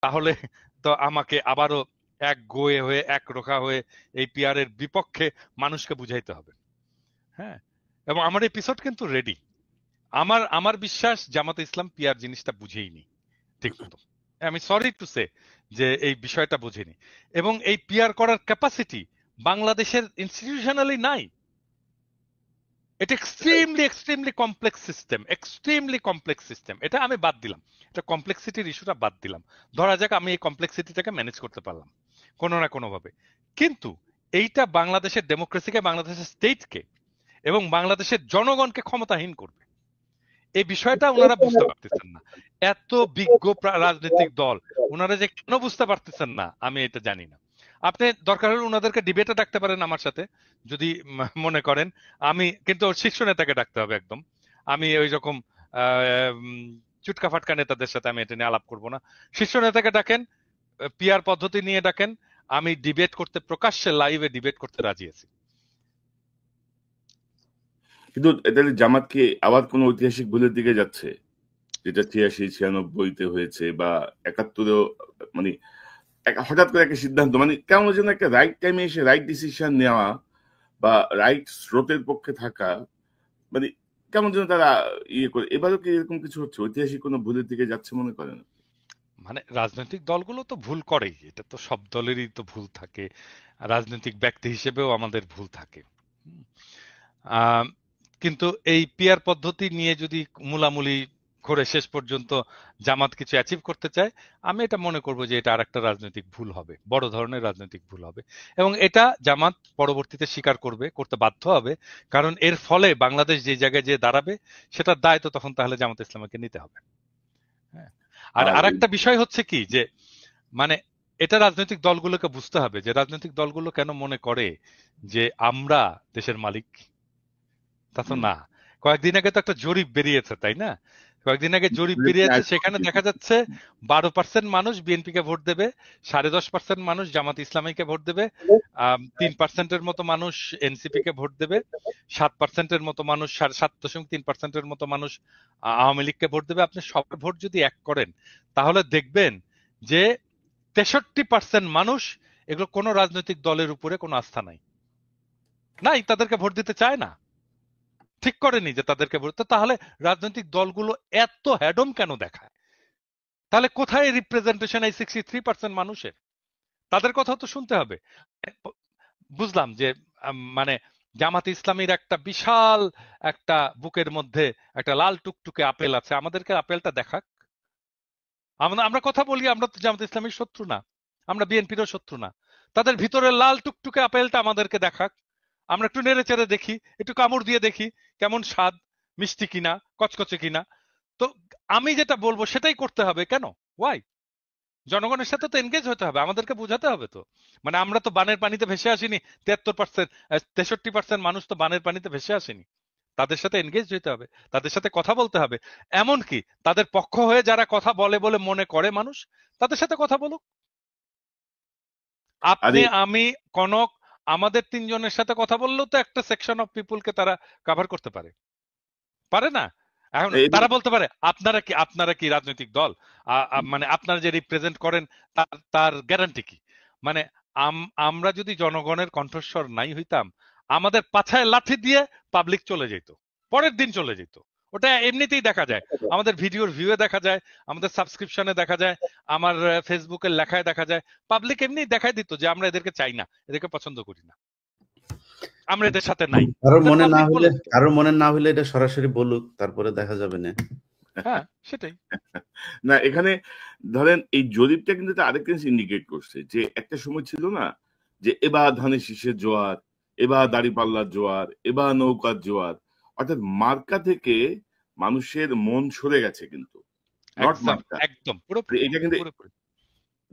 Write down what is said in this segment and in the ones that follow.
তাহলে তো আমাকে আবারও এক গোয়ে হয়ে এক রোখা হয়ে এই পিআর এর বিপক্ষে মানুষকে বুঝাইতে হবে। হ্যাঁ, এবং আমার এপিসোড কিন্তু রেডি। আমার আমার বিশ্বাস জামাতে ইসলাম পিআর জিনিসটা বুঝেইনি ঠিক মতো। আমি সরি টু সে যে এই বিষয়টা বুঝেনি, এবং এই পিআর করার ক্যাপাসিটি বাংলাদেশের ইনস্টিটিউশনালি নাই। এটা এক্সট্রিমলি কমপ্লেক্স সিস্টেম। এটা আমি বাদ দিলাম, এটা কমপ্লেক্সিটির ইস্যুটা বাদ দিলাম। ধরা যাক আমি এই কমপ্লেক্সিটিটাকে ম্যানেজ করতে পারলাম কোনো না কোনো ভাবে, কিন্তু এইটা বাংলাদেশের ডেমোক্রেসিকে, বাংলাদেশের স্টেটকে এবং বাংলাদেশের জনগণকে ক্ষমতাহীন করবে। এই বিষয়টা ওনারা বুঝতে পারতেছেন না। এত বিজ্ঞ রাজনৈতিক দল, ওনারা যে কেন বুঝতে পারতেছেন না আমি এটা জানি না। আপনি দরকার হলে ওনাদেরকে ডিবেটে ডাকতে পারেন আমার সাথে, যদি মনে করেন। আমি কিন্তু শীর্ষ নেতাকে ডাকতে হবে একদম। আমি ওই রকম চুটকা ফাটকা নেতাদের সাথে আমি এটা নিয়ে আলাপ করব না। শীর্ষ নেতাকে ডাকেন, পিআর পদ্ধতি নিয়ে ডাকেন, আমি ডিবেট করতে, প্রকাশ্যে লাইভে ডিবেট করতে রাজি আছি। কিন্তু তাহলে জামাত কি আবার কোন ঐতিহাসিক ভুলের দিকে যাচ্ছে, যেটা ৮৬-৯৬-তে হয়েছে বা ৭১-এও? মানে হঠাৎ করে একটা সিদ্ধান্ত, মানে কেমন যেন একটা রাইট টাইমে এসে রাইট ডিসিশন নেওয়া বা রাইট স্রোতের পক্ষে থাকা, মানে কেমন যেন তারা ইয়ে করে। এবারও কি এরকম কিছু হচ্ছে, ঐতিহাসিক কোনো ভুলের দিকে যাচ্ছে মনে করেন? মানে রাজনৈতিক দলগুলো তো ভুল করেই, এটা তো সব দলেরই তো ভুল থাকে, রাজনৈতিক ব্যক্তি হিসেবেও আমাদের ভুল থাকে। আহ, কিন্তু এই পিয়ার পদ্ধতি নিয়ে যদি মূলামূলি করে শেষ পর্যন্ত জামাত কিছু অ্যাচিভ করতে চায়, আমি এটা মনে করব যে এটা আরেকটা রাজনৈতিক ভুল হবে, বড় ধরনের রাজনৈতিক ভুল হবে। এবং এটা জামাত পরবর্তীতে স্বীকার করবে, করতে বাধ্য হবে, কারণ এর ফলে বাংলাদেশ যে জায়গায় যে দাঁড়াবে সেটার দায় তো তখন তাহলে জামাত ইসলামকে নিতে হবে। হ্যাঁ, আর আর আরেকটা বিষয় হচ্ছে কি, যে মানে এটা রাজনৈতিক দলগুলোকে বুঝতে হবে যে রাজনৈতিক দলগুলো কেন মনে করে যে আমরা দেশের মালিক। তা তো না। কয়েকদিন আগে তো একটা জরিপ বেরিয়েছে, তাই না? কয়েকদিন আগে জরিপ বেরিয়েছে, সেখানে দেখা যাচ্ছে 12% মানুষ বিএনপিকে ভোট দেবে, 10.5% মানুষ জামাত ইসলামীকে ভোট দেবে, 3%-এর মতো মানুষ এনসিপি কে ভোট দেবে, 7%-এর মতো মানুষ, 7.3%-এর মতো মানুষ আওয়ামী লীগকে ভোট দেবে। আপনি সবার ভোট যদি এক করেন তাহলে দেখবেন যে 63% মানুষ, এগুলো কোনো রাজনৈতিক দলের উপরে কোনো আস্থা নাই, তাদেরকে ভোট দিতে চায় না, ঠিক করেনি যে তাদেরকে ভোট। তাহলে রাজনৈতিক দলগুলো এত হ্যাডম কেন দেখায়? তাহলে কোথায় রিপ্রেজেন্টেশন এই 63% মানুষের? তাদের কথা তো শুনতে হবে। বুঝলাম যে মানে জামাত ইসলামীর একটা বিশাল একটা বুকের মধ্যে একটা লাল টুকটুকে আপেল আছে, আমাদেরকে আপেলটা দেখাক। আমরা কথা বলি আমরা তো জামাত ইসলামীর শত্রু না, আমরা বিএনপিরও শত্রু না। তাদের ভিতরে লাল টুকটুকে আপেলটা আমাদেরকে দেখাক, আমরা একটু নেড়ে চেড়ে দেখি, একটু কামড় দিয়ে দেখি কেমন স্বাদ, মিষ্টি কিনা, কচকচে কিনা। তো আমি যেটা বলবো সেটাই করতে হবে। কেন? ওয়াই? জনগণের সাথে তো এনগেজ হতে হবে, আমাদেরকে বোঝাতে হবে তো। মানে আমরা তো বানের পানিতে ভেসে আসিনি, 73%, 63% মানুষ তো বানের পানিতে ভেসে আসেনি। তাদের সাথে এনগেজ হতে হবে, তাদের সাথে কথা বলতে হবে। এমনকি তাদের পক্ষ হয়ে যারা কথা বলে বলে মনে করে মানুষ, তাদের সাথে কথা বলুক। আপনি, আরে আমি, কনক, আমাদের তিনজনের সাথে কথা বললেও তো একটা সেকশন অফ পিপুলকে তারা কভার করতে পারে, পারে না? এখন এবং তারা বলতে পারে আপনারা কি রাজনৈতিক দল? মানে আপনারা যে রিপ্রেজেন্ট করেন তার গ্যারান্টি কি? মানে আমরা যদি জনগণের কণ্ঠস্বর নাই হইতাম, আমাদের পাছায় লাথি দিয়ে পাবলিক চলে যেত, পরের দিন চলে যেত। ওটা এমনিতেই দেখা যায়, আমাদের ভিডিওর ভিউয়ে দেখা যায়, আমাদের সাবস্ক্রিপশনে দেখা যায়, আমার ফেসবুকের লেখায় দেখা যায়। পাবলিক এমনি দেখাই দিত যে আমরা এদেরকে চাই না, এদেরকে পছন্দ করি না, আমরা এদের সাথে নাই। কারোর মনে না হইলে এটা সরাসরি বলুক, তারপরে দেখা যাবে না। হ্যাঁ, সেটাই। না, এখানে ধরেন এই জরিপটা কিন্তু আরেকটা জিনিস ইন্ডিকেট করছে যে একটা সময় ছিল না যে এবার ধানের শীষের জোয়ার, এবার দাঁড়িপাল্লার জোয়ার, এবার নৌকার জোয়ার। অর্থাৎ মার্কা থেকে মানুষের মন সরে গেছে, কিন্তু নট মার্কা। একদম পুরোপুরি এটা কিন্তু পুরোপুরি।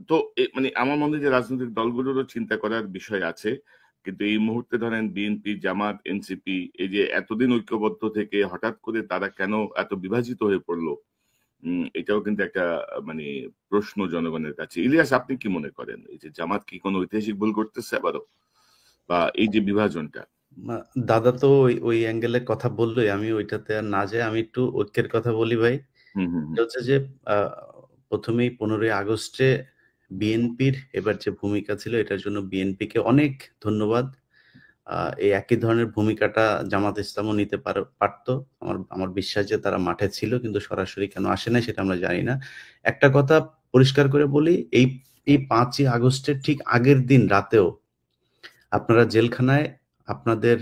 তো মানে আমার মনে হয় যে রাজনৈতিক দলগুলোরও চিন্তা করার বিষয় আছে। কিন্তু এই মুহূর্তে ধরেন বিএনপি, জামাত, এনসিপি, এই যে এতদিন ঐক্যবদ্ধ থেকে হঠাৎ করে তারা কেন এত বিভাজিত হয়ে পড়লো, এটাও কিন্তু একটা মানে প্রশ্ন জনগণের কাছে। ইলিয়াস, আপনি কি মনে করেন, এই যে জামাত কি কোনো ঐতিহাসিক ভুল করতেছে আবারও, বা এই যে বিভাজনটা? দাদা তো ওই অ্যাঙ্গেলের কথা বললোই, আমি ওইটাতে আর না যাই, আমি একটু ঐক্যের কথা বলি ভাই। হচ্ছে যে প্রথমেই 15ই আগস্টে বিএনপির এবার যে ভূমিকা ছিল এটার জন্য বিএনপিকে অনেক ধন্যবাদ। এই একই ধরনের ভূমিকাটা জামাত ইসলামও নিতে পারতো। আমার বিশ্বাস যে তারা মাঠে ছিল, কিন্তু সরাসরি কেন আসে নাই সেটা আমরা জানি না। একটা কথা পরিষ্কার করে বলি, এই 5ই আগস্টের ঠিক আগের দিন রাতেও আপনারা জেলখানায় আপনাদের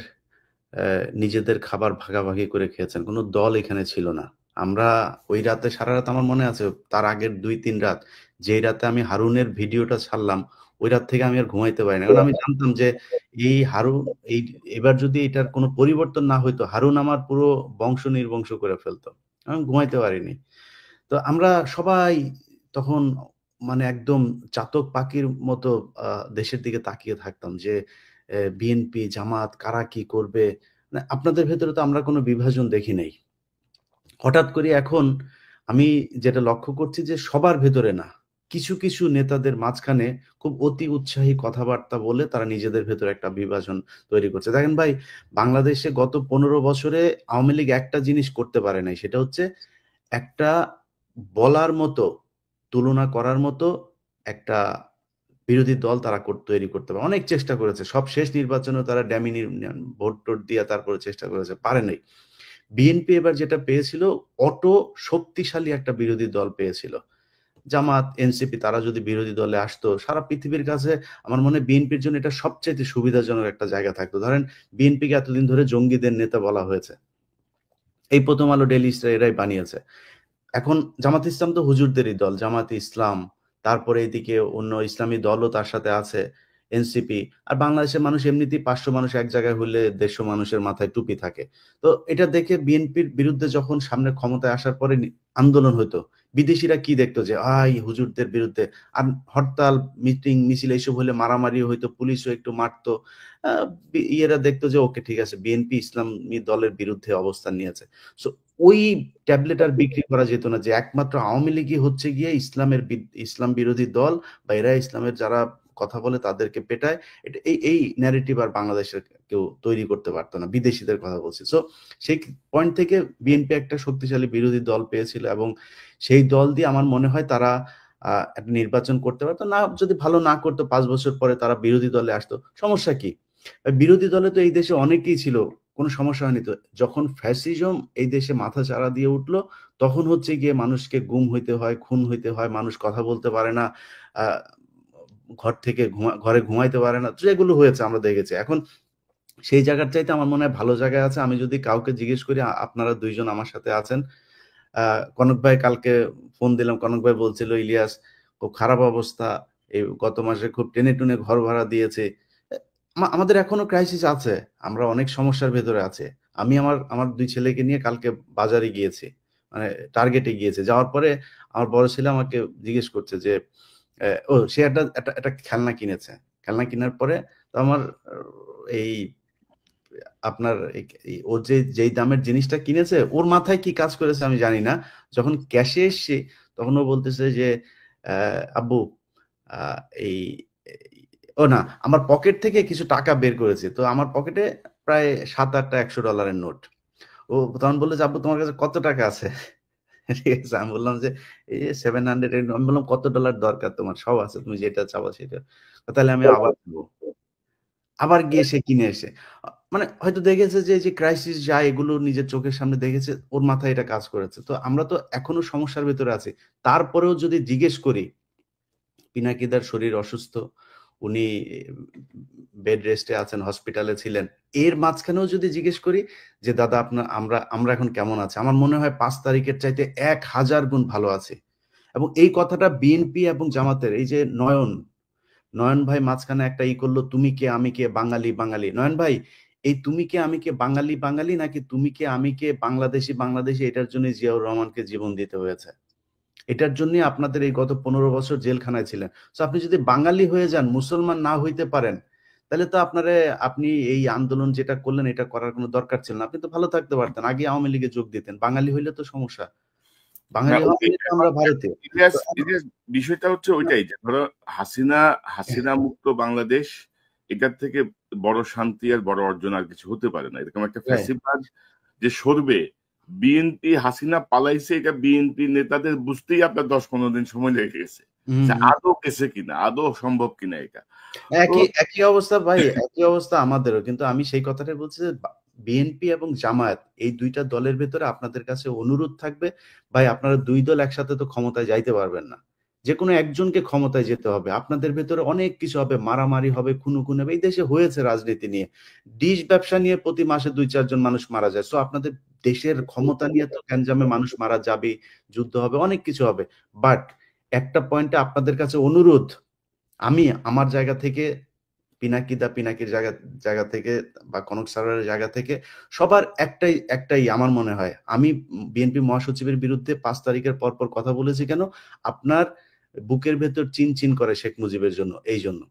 নিজেদের খাবার ভাগাভাগি করে খেয়েছেন। কোনো দল এখানে ছিল না। আমরা ওই রাতে সারা রাত আমার মনে আছে, তার আগের 2-3 রাত, যেই রাতে আমি হারুনের ভিডিওটা ছাড়লাম, ওই রাত থেকে আমি আর ঘুমাইতে পারি না। কারণ আমি জানতাম যে এই হারুন, এবার যদি এটার কোনো পরিবর্তন না হইতো, হারুন আমার পুরো বংশ নির্বংশ করে ফেলতো। আমি ঘুমাইতে পারিনি। তো আমরা সবাই তখন মানে একদম চাতক পাখির মতো দেশের দিকে তাকিয়ে থাকতাম যে বিএনপি, জামাত কারা কি করবে। মানে আপনাদের ভেতরে তো আমরা কোনো বিভাজন দেখি নাই। হঠাৎ করে এখন আমি যেটা লক্ষ্য করছি যে সবার ভেতরে না, কিছু কিছু নেতাদের মাঝখানে খুব অতি উৎসাহী কথাবার্তা বলে তারা নিজেদের ভেতরে একটা বিভাজন তৈরি করছে। দেখেন ভাই, বাংলাদেশে গত 15 বছরে আওয়ামী লীগ একটা জিনিস করতে পারে নাই, সেটা হচ্ছে একটা বলার মতো, তুলনা করার মতো একটা বিরোধী দল তারা তৈরি করতে পারে। অনেক চেষ্টা করেছে, সব শেষ নির্বাচনে তারা ড্যামিনি ভোট টোট দিয়ে তারপরে চেষ্টা করেছে, পারে নাই। বিএনপি এবার যেটা পেয়েছিল, অটো শক্তিশালী একটা বিরোধী দল পেয়েছিল। জামাত, এনসিপি তারা যদি বিরোধী দলে আসতো, সারা পৃথিবীর কাছে আমার মনে হয় বিএনপির জন্য এটা সবচেয়ে সুবিধাজনক একটা জায়গা থাকতো। ধরেন বিএনপিকে এতদিন ধরে জঙ্গিদের নেতা বলা হয়েছে, এই প্রথম আলো, ডেইলি স্টার এরাই বানিয়েছে। এখন জামাত ইসলাম তো হুজুরদেরই দল, জামাত ইসলাম, তারপরে এদিকে অন্য ইসলামী দলও তার সাথে আছে, এনসিপি। আর বাংলাদেশের মানুষ এমনিতেই 500 মানুষ এক জায়গায় হলে 150 মানুষের মাথায় টুপি থাকে। তো এটা দেখে বিএনপির বিরুদ্ধে যখন সামনে ক্ষমতায় আসার পরে আন্দোলন হতো, বিদেশিরা কি দেখতো যে হুজুরদের বিরুদ্ধে। আর হরতাল, মিটিং, মিছিল এইসব হলে মারামারি হইতো, পুলিশও একটু মারতো। ইয়েরা দেখতো যে ওকে ঠিক আছে, বিএনপি ইসলামী দলের বিরুদ্ধে অবস্থান নিয়েছে। সো ওই ট্যাবলেট আর বিক্রি করা যেত না যে একমাত্র আওয়ামী লীগই হচ্ছে গিয়ে ইসলাম বিরোধী দল, বা এরা ইসলামের যারা কথা বলে তাদেরকে পেটায়। এটা এই ন্যারেটিভ আর বাংলাদেশের কেউ তৈরি করতে পারতো না, বিদেশিদের কথা বলছি। সো সেই পয়েন্ট থেকে বিএনপি একটা শক্তিশালী বিরোধী দল পেয়েছিল, এবং সেই দল দিয়ে আমার মনে হয় তারা একটা নির্বাচন করতে পারতো। না, যদি ভালো না করতো 5 বছর পরে তারা বিরোধী দলে আসতো, সমস্যা কি? বিরোধী দলে তো এই দেশে অনেকেই ছিল, কোনো সমস্যা হয়নি তো। যখন ফ্যাসিজম এই দেশে মাথা চাড়া দিয়ে উঠলো, তখন হচ্ছে গিয়ে মানুষকে গুম হইতে হয়, খুন হইতে হয়, মানুষ কথা বলতে পারে না, ঘর থেকে ঘরে ঘুমাইতে পারে না, যেগুলো হয়েছে আমরা দেখেছি। এখন সেই জায়গার চাইতে আমার মনে হয় ভালো জায়গায় আছে। আমি যদি কাউকে জিজ্ঞেস করি, আপনারা 2 জন আমার সাথে আছেন, কনক ভাই কালকে ফোন দিলাম, কনক ভাই বলছিল ইলিয়াস খুব খারাপ অবস্থা, এই গত মাসে খুব টেনে টুনে ঘর ভাড়া দিয়েছে। আমাদের এখনো ক্রাইসিস আছে, আমরা অনেক সমস্যার ভেতরে আছে। আমি আমার 2 ছেলেকে নিয়ে কালকে বাজারে গিয়েছি, মানে টার্গেটে গিয়েছে। যাওয়ার পরে আমার বড় ছেলে আমাকে জিজ্ঞেস করছে যে সে একটা খেলনা কিনেছে। খেলনা কেনার পরে তো আমার এই আপনার ওর যেই দামের জিনিসটা কিনেছে, ওর মাথায় কি কাজ করেছে আমি জানি না। যখন ক্যাশে এসছি তখন ও বলতেছে যে আব্বু, এই ও না, আমার পকেট থেকে কিছু টাকা বের করেছে। তো আমার পকেটে প্রায় 7-8টা $100 নোট। ও তখন বললো যে আব্বু তোমার কাছে কত টাকা আছে? ঠিক আছে, আমি বললাম যে এই যে 700। আমি বললাম কত ডলার দরকার তোমার? সব আছে, তুমি যেটা চাও সেটা। তাহলে আমি আবার দেবো। আবার গিয়ে সে কিনে এসে মানে হয়তো দেখেছে যে যে ক্রাইসিস যায় এগুলো নিজের চোখের সামনে দেখেছে, ওর মাথায় এটা কাজ করেছে। তো আমরা তো এখনো সমস্যার ভেতরে আছি। তারপরেও যদি জিজ্ঞেস করি, পিনাকিদার শরীর অসুস্থ, উনি বেড রেস্টে আছেন, হসপিটালে ছিলেন। এর মাঝখানেও যদি জিজ্ঞেস করি যে দাদা আমরা এখন কেমন আছি, আমার মনে হয় 5 তারিখের চাইতে 1000 গুণ ভালো আছি। এবং এই কথাটা বিএনপি এবং জামাতের এই যে নয়ন ভাই মাঝখানে একটা করলো, তুমি কে আমি কে বাঙালি বাঙালি। নয়ন ভাই, এই তুমি কে আমি কে বাঙালি বাঙালি, নাকি তুমি কে আমি কে বাংলাদেশি বাংলাদেশি, এটার জন্য জিয়াউর রহমানকে জীবন দিতে হয়েছে। এটার জন্য আপনাদের এই গত 15 বছর জেলখানায় ছিলেন। তো আপনি যদি বাঙালি হয়ে যান, মুসলমান না হইতে পারেন, তাহলে তো আপনি এই আন্দোলন যেটা করলেন এটা করার কোনো দরকার ছিল না। আপনি তো ভালো থাকতে পারতেন, আগে আওয়ামী লীগে যোগ দিতেন। বাঙালি হইলে তো সমস্যা, না, বাঙালি হওয়া মানে তো আমরা ভারতীয়। ইলিয়াস, বিষয়টা হচ্ছে ওইটাই যে ধরো হাসিনা মুক্ত বাংলাদেশ, এটার থেকে বড় শান্তি আর বড় অর্জন আর কিছু হতে পারে না। এরকম একটা ফ্যাসিবাদ যে সরবে, বিএনপি হাসিনা পালাইছে, এটা বিএনপি নেতাদের বুঝতেই আপনার 10-15 দিন সময় লেগে গেছে। আদৌ গেছে কিনা, আদৌ সম্ভব কিনা এটা। তো একই অবস্থা ভাই, একই অবস্থা আমাদেরও। কিন্তু আমি সেই কথাটাই বলছি যে বিএনপি এবং জামায়াত এই দুইটা দলের ভেতরে আপনাদের কাছে অনুরোধ থাকবে, ভাই আপনারা দুই দল একসাথে তো ক্ষমতায় যাইতে পারবেন না, যে কোনো একজনকে ক্ষমতায় যেতে হবে। আপনাদের ভেতরে অনেক কিছু হবে, মারামারি হবে, খুন হবে। এই দেশে হয়েছে রাজনীতি নিয়ে, ডিশ ব্যবসা নিয়ে প্রতি মাসে 2-4 জন মানুষ মারা যায়। সো আপনাদের দেশের ক্ষমতা নিয়ে তো গ্যাঞ্জামে মানুষ মারা যাবে, যুদ্ধ হবে, অনেক কিছু হবে। বাট একটা পয়েন্টে আপনাদের কাছে অনুরোধ, আমি আমার জায়গা থেকে, পিনাকির জায়গা থেকে বা কনক সারারের জায়গা থেকে সবার একটাই আমার মনে হয়, আমি বিএনপি মহাসচিবের বিরুদ্ধে 5 তারিখের পর কথা বলেছি কেন, আপনার বুকের ভেতর চিন করে শেখ মুজিবের জন্য, এই জন্য।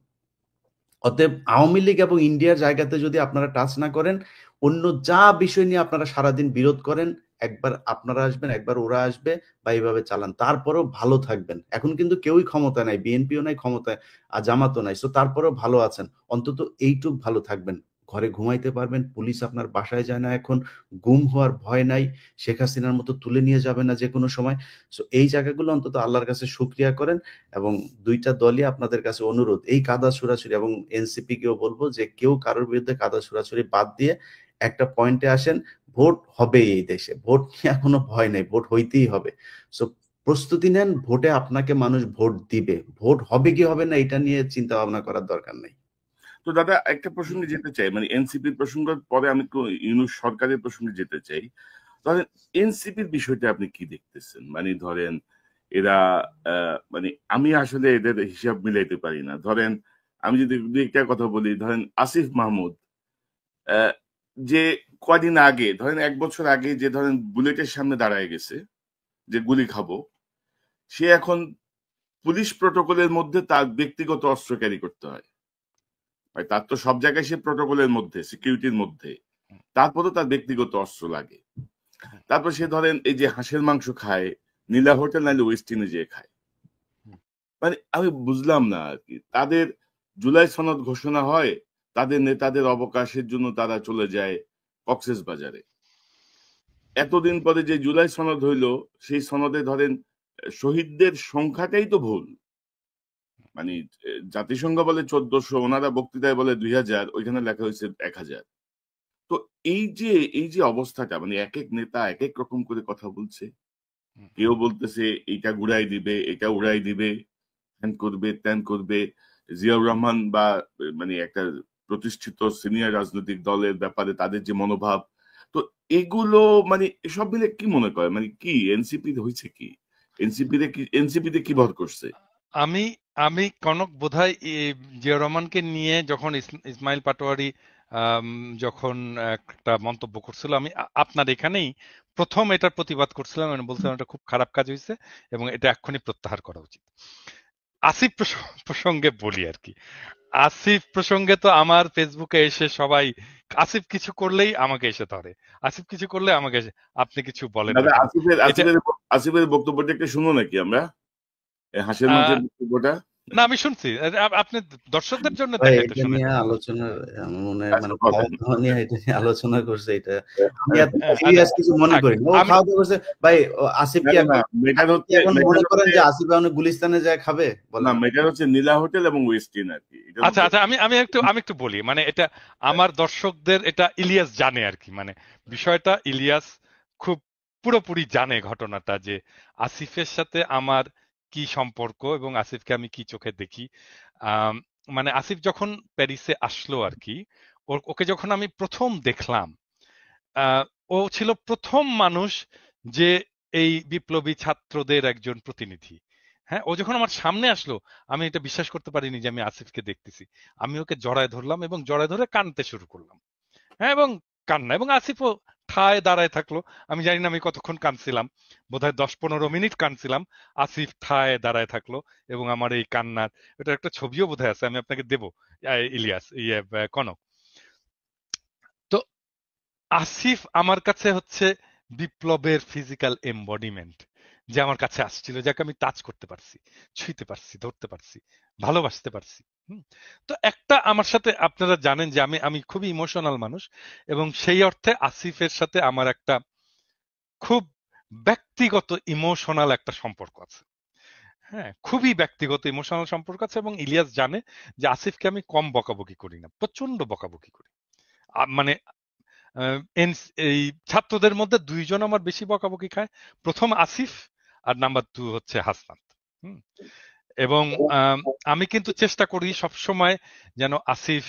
অতএব আওয়ামী লীগ এবং ইন্ডিয়ার জায়গাতে যদি আপনারা টাচ না করেন, অন্য যা বিষয় নিয়ে আপনারা সারাদিন বিরোধ করেন, একবার আপনারা আসবেন, একবার ওরা আসবে, বা এইভাবে চালান, তারপরেও ভালো থাকবেন। এখন কিন্তু কেউই ক্ষমতা নাই, বিএনপিও নাই ক্ষমতায়, আর জামাতও নাই। সো তারপরেও ভালো আছেন, অন্তত এইটুক ভালো থাকবেন, ঘরে ঘুমাইতে পারবেন, পুলিশ আপনার বাসায় যায় না, এখন গুম হওয়ার ভয় নাই, শেখ হাসিনার মতো তুলে নিয়ে যাবে না যে কোনো সময়। সো এই জায়গাগুলো অন্তত আল্লাহর কাছে শুকরিয়া করেন। এবং দুইটা দলই আপনাদের কাছে অনুরোধ, এই কাদা ছুড়াছুড়ি, এবং এনসিপি কেও বলবো যে কেউ কারোর বিরুদ্ধে কাদা ছুড়াছুড়ি বাদ দিয়ে একটা পয়েন্টে আসেন, ভোট হবে এই দেশে, ভোট নিয়ে কোনো ভয় নেই, ভোট হইতেই হবে। সো প্রস্তুতি নেন, ভোটে আপনাকে মানুষ ভোট দিবে, ভোট হবে কি হবে না এটা নিয়ে চিন্তা ভাবনা করার দরকার নেই। তো দাদা একটা প্রসঙ্গে যেতে চাই, মানে এনসিপির প্রসঙ্গের পরে আমি একটু ইউনূস সরকারের প্রসঙ্গে যেতে চাই। ধরেন এনসিপির বিষয়টা আপনি কি দেখতেছেন? মানে ধরেন এরা মানে আমি আসলে এদের হিসাব মিলাইতে পারি না। ধরেন আমি যদি দুই একটা কথা বলি, ধরেন আসিফ মাহমুদ যে কদিন আগে, ধরেন 1 বছর আগে যে ধরেন বুলেটের সামনে দাঁড়ায় গেছে যে গুলি খাবো, সে এখন পুলিশ প্রটোকলের মধ্যে তার ব্যক্তিগত অস্ত্র ক্যারি করতে হয়। ভাই তার তো সব জায়গায় সে প্রটোকলের মধ্যে, সিকিউরিটির মধ্যে, তারপরেও তার ব্যক্তিগত অস্ত্র লাগে। তারপর সে ধরেন এই যে হাঁসের মাংস খায়, নীলা হোটেল নাইলে ওয়েস্টিনে যেয়ে খায়। মানে আমি বুঝলাম না আর কি, তাদের জুলাই সনদ ঘোষণা হয়, তাদের নেতাদের অবকাশের জন্য তারা চলে যায় কক্সেস বাজারে। এতদিন পরে যে জুলাই সনদ হইলো, সেই সনদে ধরেন শহীদদের সংখ্যাটাই তো ভুল। মানে জাতিসংঘ বলে 1400, ওনারা বক্তৃতায় বলে 2000, ওইখানে লেখা হয়েছে 1000। তো এই যে অবস্থাটা, মানে এক এক নেতা এক এক রকম করে কথা বলছে। কেউ বলতেছে এইটা ঘুরাই দিবে, এটা উড়াই দিবে, হ্যান করবে, ত্যান করবে। জিয়াউর রহমান বা মানে একটা প্রতিষ্ঠিত সিনিয়র রাজনৈতিক দলের ব্যাপারে তাদের যে মনোভাব, তো এগুলো মানে সব মিলে কি মনে করে, মানে কি এনসিপি হয়েছে কি, এনসিপিতে কি ভর করছে? আমি আমি কনক বোধহয় জিয়া রহমানকে নিয়ে যখন ইসমাইল পাটোয়ারি আম, যখন একটা মন্তব্য করছিল, আমি আপনার এখানেই প্রথম এটার প্রতিবাদ করছিলাম, আমি বলছিলাম এটা খুব খারাপ কাজ হয়েছে এবং এটা এক্ষুনি প্রত্যাহার করা উচিত। আসিফ প্রসঙ্গে বলি আর কি, আসিফ প্রসঙ্গে তো আমার ফেসবুকে এসে সবাই আসিফ কিছু করলেই আমাকে এসে ধরে, আসিফ কিছু করলে আমাকে এসে, আপনি কিছু বলেন না দাদা কেন? আসিফের এটা আসিফের আসিফের বক্তব্যটা একটু শুনো নাকি আমরা, এই হাসির মাংসের বক্তব্যটা? না, আমি শুনছি। আপনি দর্শকদের জন্য ভাই দেখাইতে এটা শুনেন। নিয়ে আলোচনা, আমার মনে হয় আচ্ছা মানে খাওয়া বলেন। দাওয়া নিয়ে এটা নিয়ে আলোচনা করছে, এটা আমি এত আচ্ছা, সিরিয়াস কিছু মনে থাক। করি না। ও আমি খাওয়া দাওয়া করছে ভাই, আসিফ না কি না না, এখন, মেটার আপনি কি হচ্ছে এখন মনে করেন যে আসিফ এখন গুলিস্তানে যায় খাবে? না, বলেন। মেটার হচ্ছে নীলা হোটেল এবং ওয়েস্টিন আর কি, এটার আচ্ছা মধ্যে। আচ্ছা, আমি একটু বলি, মানে এটা আমার দর্শকদের, এটা ইলিয়াস জানে আর কি, মানে বিষয়টা ইলিয়াস খুব পুরোপুরি জানে ঘটনাটা, যে আসিফের সাথে আমার কি সম্পর্ক এবং আসিফকে আমি কি চোখে দেখি। আম, মানে আসিফ যখন প্যারিসে আসলো আর কি, ওকে যখন আমি প্রথম দেখলাম, আহ, ও ছিল প্রথম মানুষ যে এই বিপ্লবী ছাত্রদের একজন প্রতিনিধি। হ্যাঁ, ও যখন আমার সামনে আসলো, আমি এটা বিশ্বাস করতে পারিনি যে আমি আসিফকে দেখতেছি। আমি ওকে জড়ায় ধরলাম এবং জড়ায় ধরে কাঁদতে শুরু করলাম। হ্যাঁ, এবং কান্না, এবং আসিফও ঠায় দাঁড়ায় থাকলো। আমি জানি না আমি কতক্ষণ কাঁদছিলাম, বোধহয় 10-15 মিনিট কাঁদছিলাম। আসিফ ঠায় দাঁড়ায় থাকলো এবং আমার এই কান্নার, এটা একটা ছবিও বোধহয় আছে, আমি আপনাকে দেবো, ইলিয়াস, কনক। তো আসিফ আমার কাছে হচ্ছে বিপ্লবের ফিজিক্যাল এমবডিমেন্ট, যে আমার কাছে আসছিল, যাকে আমি টাচ করতে পারছি, ছুঁইতে পারছি, ধরতে পারছি, ভালোবাসতে পারছি। হুম। তো একটা আমার সাথে, আপনারা জানেন যে আমি আমি খুবই ইমোশনাল মানুষ, এবং সেই অর্থে আসিফের সাথে আমার একটা খুব ব্যক্তিগত ইমোশনাল একটা সম্পর্ক আছে। হ্যাঁ, খুবই ব্যক্তিগত ইমোশনাল সম্পর্ক আছে, এবং ইলিয়াস জানে যে আসিফকে আমি কম বকাবকি করি না, প্রচন্ড বকাবকি করি। মানে এই ছাত্রদের মধ্যে দুইজন আমার বেশি বকাবকি খায়, প্রথম আসিফ আর নাম্বার 2 হচ্ছে হাসনাত। হুম। এবং আমি কিন্তু চেষ্টা করি সবসময় যেন আসিফ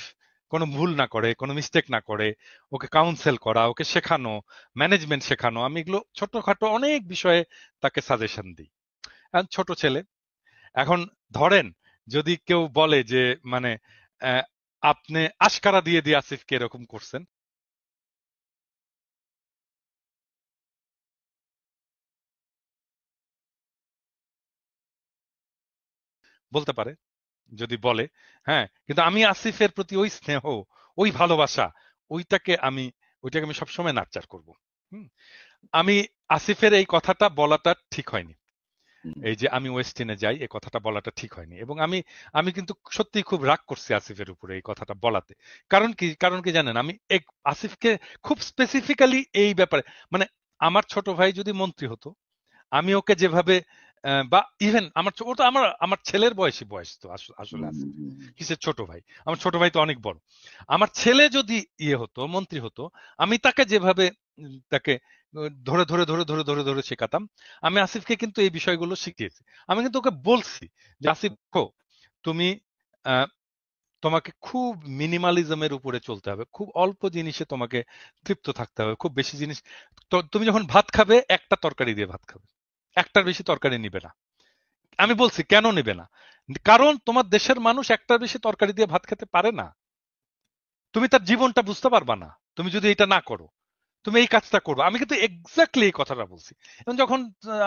কোনো ভুল না করে, কোনো মিস্টেক না করে, ওকে কাউন্সেল করা, ওকে শেখানো, ম্যানেজমেন্ট শেখানো। আমি এগুলো ছোটখাটো অনেক বিষয়ে তাকে সাজেশন দিই। ছোট ছেলে। এখন ধরেন যদি কেউ বলে যে মানে আপনি আশকারা দিয়ে দিয়ে আসিফকে এরকম করছেন, বলতে পারে, যদি বলে। হ্যাঁ, কিন্তু আমি আসিফের প্রতি ওই স্নেহ, ওই ভালোবাসা, ওইটাকে আমি সবসময় নার্চার করব। আমি আসিফের এই কথাটা বলাটা ঠিক হয়নি, এই যে আমি ওয়েস্টিনে যাই, এই কথাটা বলাটা ঠিক হয়নি। এবং আমি আমি কিন্তু সত্যি খুব রাগ করছি আসিফের উপরে এই কথাটা বলাতে। কারণ কি জানেন, আমি আসিফকে খুব স্পেসিফিক্যালি এই ব্যাপারে, মানে আমার ছোট ভাই যদি মন্ত্রী হতো, আমি ওকে যেভাবে বা ইভেন ওটা আমার ছেলের বয়স তো আসলে আছে, কিসের ছোট ভাই, আমার ছোট ভাই তো অনেক বড়। আমার ছেলে যদি হতো, মন্ত্রী হতো, আমি তাকে যেভাবে তাকে ধরে ধরে ধরে ধরে ধরে ধরে শেখাতাম, আমি আসিফকে কিন্তু এই বিষয়গুলো শিখিয়েছি। আমি কিন্তু ওকে বলছি যে আসিফ, তুমি তোমাকে খুব মিনিমালিজমের উপরে চলতে হবে, খুব অল্প জিনিসে তোমাকে তৃপ্ত থাকতে হবে, খুব বেশি জিনিস। তুমি যখন ভাত খাবে, একটা তরকারি দিয়ে ভাত খাবে, একটার বেশি তরকারি নিবে না। আমি বলছি কেন নিবে না, কারণ তোমার দেশের মানুষ একটার বেশি তরকারি দিয়ে ভাত খেতে পারে না। তুমি তার জীবনটা বুঝতে পারবা না তুমি যদি এটা না করো, তুমি এই কাজটা করবে। আমি কিন্তু এক্স্যাক্টলি এই কথাটা বলছি। এবং যখন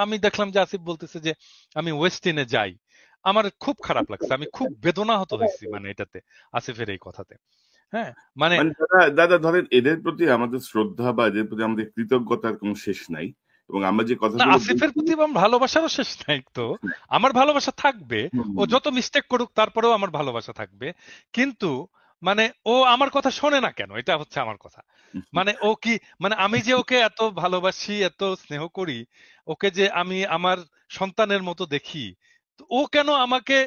আমি দেখলাম যে আসিফ বলতেছে যে আমি ওয়েস্টিনে যাই, আমার খুব খারাপ লাগছে, আমি খুব বেদনাহত হয়েছি মানে এটাতে, আসিফের এই কথাতে। হ্যাঁ, মানে মানে দাদা দাদা ধরেন এদের প্রতি আমাদের শ্রদ্ধা বা এদের প্রতি আমাদের কৃতজ্ঞতার কোনো শেষ নাই, এবং আমরা যে না, কথাগুলো আসিফের বলছি। প্রতি আমার ভালোবাসারও শেষ নাই তো। আমার ভালোবাসা থাকবে, ও যত মিস্টেক করুক তারপরেও আমার ভালোবাসা থাকবে। কিন্তু মানে ও আমার কথা শোনে না কেন, এটা হচ্ছে আমার কথা। মানে ও কি, মানে আমি যে ওকে এত ভালোবাসি, এত স্নেহ করি, ওকে যে আমি আমার সন্তানের মতো দেখি, তো ও কেন আমাকে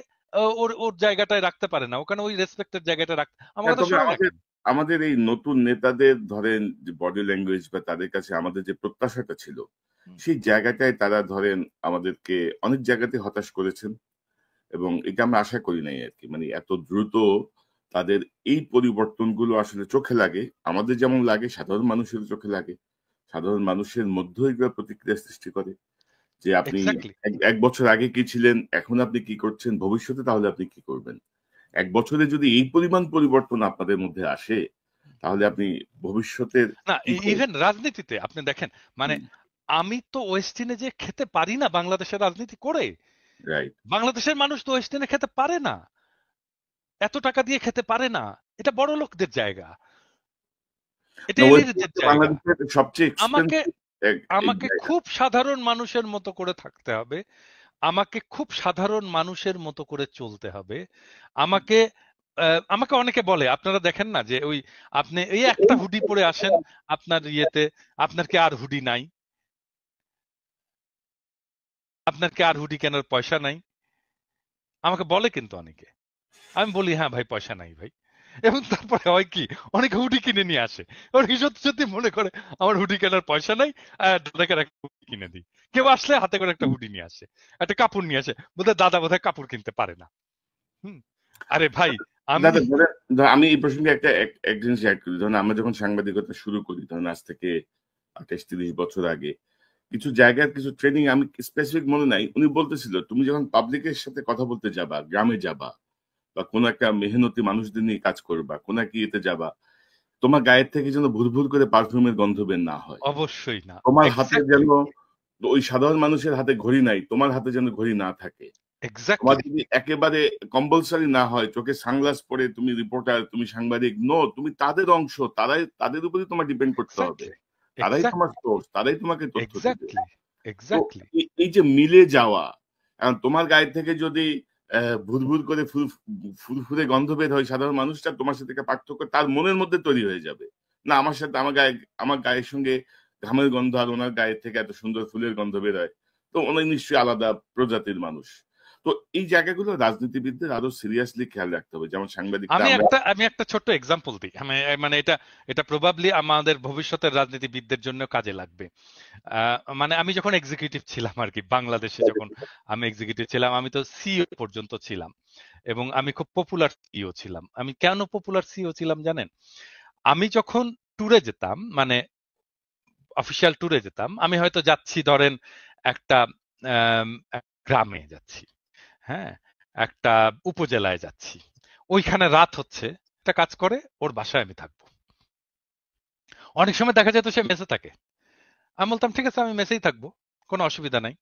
ওর ওর জায়গাটায় রাখতে পারে না? ও কেন ওই রেসপেক্টের জায়গাটা রাখতে, আমার হ্যাঁ, কথা তবে শোনে না আমাদের কেন? আমাদের এই নতুন নেতাদের ধরেন যে বডি ল্যাঙ্গুয়েজ বা তাদের কাছে আমাদের যে প্রত্যাশাটা ছিল, সেই জায়গাটায় তারা ধরেন আমাদেরকে অনেক জায়গাতে হতাশ করেছেন, এবং এটা আমরা আশা করি নাই আর কি। মানে এত দ্রুত তাদের এই পরিবর্তনগুলো আসলে চোখে লাগে, আমাদের যেমন লাগে সাধারণ মানুষের চোখে লাগে। সাধারণ মানুষের মধ্যেও এগুলো প্রতিক্রিয়া সৃষ্টি করে যে আপনি এক্স্যাক্টলি। এক বছর আগে কি ছিলেন, এখন আপনি কি করছেন, ভবিষ্যতে তাহলে আপনি কি করবেন। এক বছরে যদি এই পরিমাণ পরিবর্তন আপনাদের মধ্যে আসে, তাহলে আপনি ভবিষ্যতের না, কি করবেন। ইভেন রাজনীতিতে আপনি দেখেন, মানে আমি তো ওয়েস্টিনে যে খেতে পারি না বাংলাদেশের রাজনীতি করে। রাইট। বাংলাদেশের মানুষ তো ওয়েস্টিনে খেতে পারে না, এত টাকা দিয়ে খেতে পারে না। এটা বড় লোকদের জায়গা, এটা এলিটদের জায়গা। বাংলাদেশের সবচেয়ে আমাকে এক্সপেন্সিভ এই আমাকে জায়গা। খুব সাধারণ মানুষের মতো করে থাকতে হবে, আমাকে খুব সাধারণ মানুষের মতো করে চলতে হবে। আমাকে আমাকে অনেকে বলে, আপনারা দেখেন না যে ওই আপনি এই একটা হুডি পরে আসেন আপনার ইয়েতে, আপনার কি আর হুডি নাই? আপনার কি আর হুডি কেনার পয়সা নাই? আমাকে বলে কিন্তু অনেকে। আমি বলি হ্যাঁ ভাই, পয়সা নাই ভাই। এবং তারপরে হয় কি, অনেকে হুডি কিনে নিয়ে আসে। ওর সত্যি সত্যি মনে করে আমার হুডি কেনার পয়সা নাই, দাদাকে একটা হুডি কিনে দিই। কেউ আসলে হাতে করে একটা হুডি নিয়ে আসে, একটা কাপড় নিয়ে আসে, বোধহয় দাদা বোধহয় কাপড় কিনতে পারে না। হুম। আরে ভাই, আমি দাদা আমি এই প্রসঙ্গে একটা এক জিনিস অ্যাড করি। ধরুন আমরা যখন সাংবাদিকতা শুরু করি, ধরুন আজ থেকে 28-30 বছর আগে, কিছু জায়গার কিছু ট্রেনিং আমি স্পেসিফিক মনে নাই, উনি বলতেছিল তুমি যখন পাবলিকের সাথে কথা বলতে যাবা, গ্রামে যাবা বা কোন একটা মেহনতি মানুষদের নিয়ে কাজ করবা, কোন একটা ইয়েতে যাবা, তোমার গায়ের থেকে যেন ভুরভুর করে পারফিউমের গন্ধ বের না হয়। অবশ্যই না। তোমার হাতে যেন, এক্স্যাক্টলি, ওই সাধারণ মানুষের হাতে ঘড়ি নাই, তোমার হাতে যেন ঘড়ি না থাকে। তোমার এক্স্যাক্টলি, যদি একেবারে কম্পালসারি না হয়, চোখে সানগ্লাস পরে তুমি রিপোর্টার, তুমি সাংবাদিক, নো, তুমি তাদের অংশ, তাদের উপরই তোমার ডিপেন্ড করতে হবে। এক্স্যাক্টলি, তারাই তোমার সোর্স, তারাই তোমাকে তথ্য দিবে। এক্স্যাক্টলি, তো এক্স্যাক্টলি, এই যে মিলে যাওয়া, এখন তোমার গায়ে থেকে যদি ভুরভুর করে ফুরফুরে গন্ধ বের হয়, সাধারণ মানুষটা তোমার সাথে থেকে পার্থক্য তার মনের মধ্যে তৈরি হয়ে যাবে। না, আমার সাথে আমার গায়ের সঙ্গে ঘামের গন্ধ আর ওনার গায়ে থেকে এত সুন্দর ফুলের গন্ধ বেরোয়, তো উনি নিশ্চয়ই আলাদা প্রজাতির মানুষ। তো এই জায়গাগুলো রাজনীতিবিদদের আরো সিরিয়াসলি খেয়াল রাখতে হবে, যেমন সাংবাদিকরা আমি একটা ছোট্ট এক্সাম্পল দিই। মানে এটা প্রবাবলি আমাদের ভবিষ্যতের রাজনীতিবিদদের জন্য কাজে লাগবে। মানে আমি যখন এক্সিকিউটিভ ছিলাম আর কি, বাংলাদেশে যখন আমি এক্সিকিউটিভ ছিলাম, আমি তো সিইও পর্যন্ত ছিলাম এবং আমি খুব পপুলার সিইও ছিলাম। আমি কেন পপুলার সিইও ছিলাম জানেন? আমি যখন ট্যুরে যেতাম, মানে অফিসিয়াল ট্যুরে যেতাম, আমি হয়তো যাচ্ছি ধরেন একটা গ্রামে যাচ্ছি, হ্যাঁ, একটা উপজেলায় যাচ্ছি, ওইখানে রাত হচ্ছে, একটা কাজ করে ওর বাসায় আমি থাকবো। অনেক সময় দেখা যেত সে মেসে থাকে, আমি বলতাম ঠিক আছে আমি মেসেই থাকবো, কোনো অসুবিধা নাই,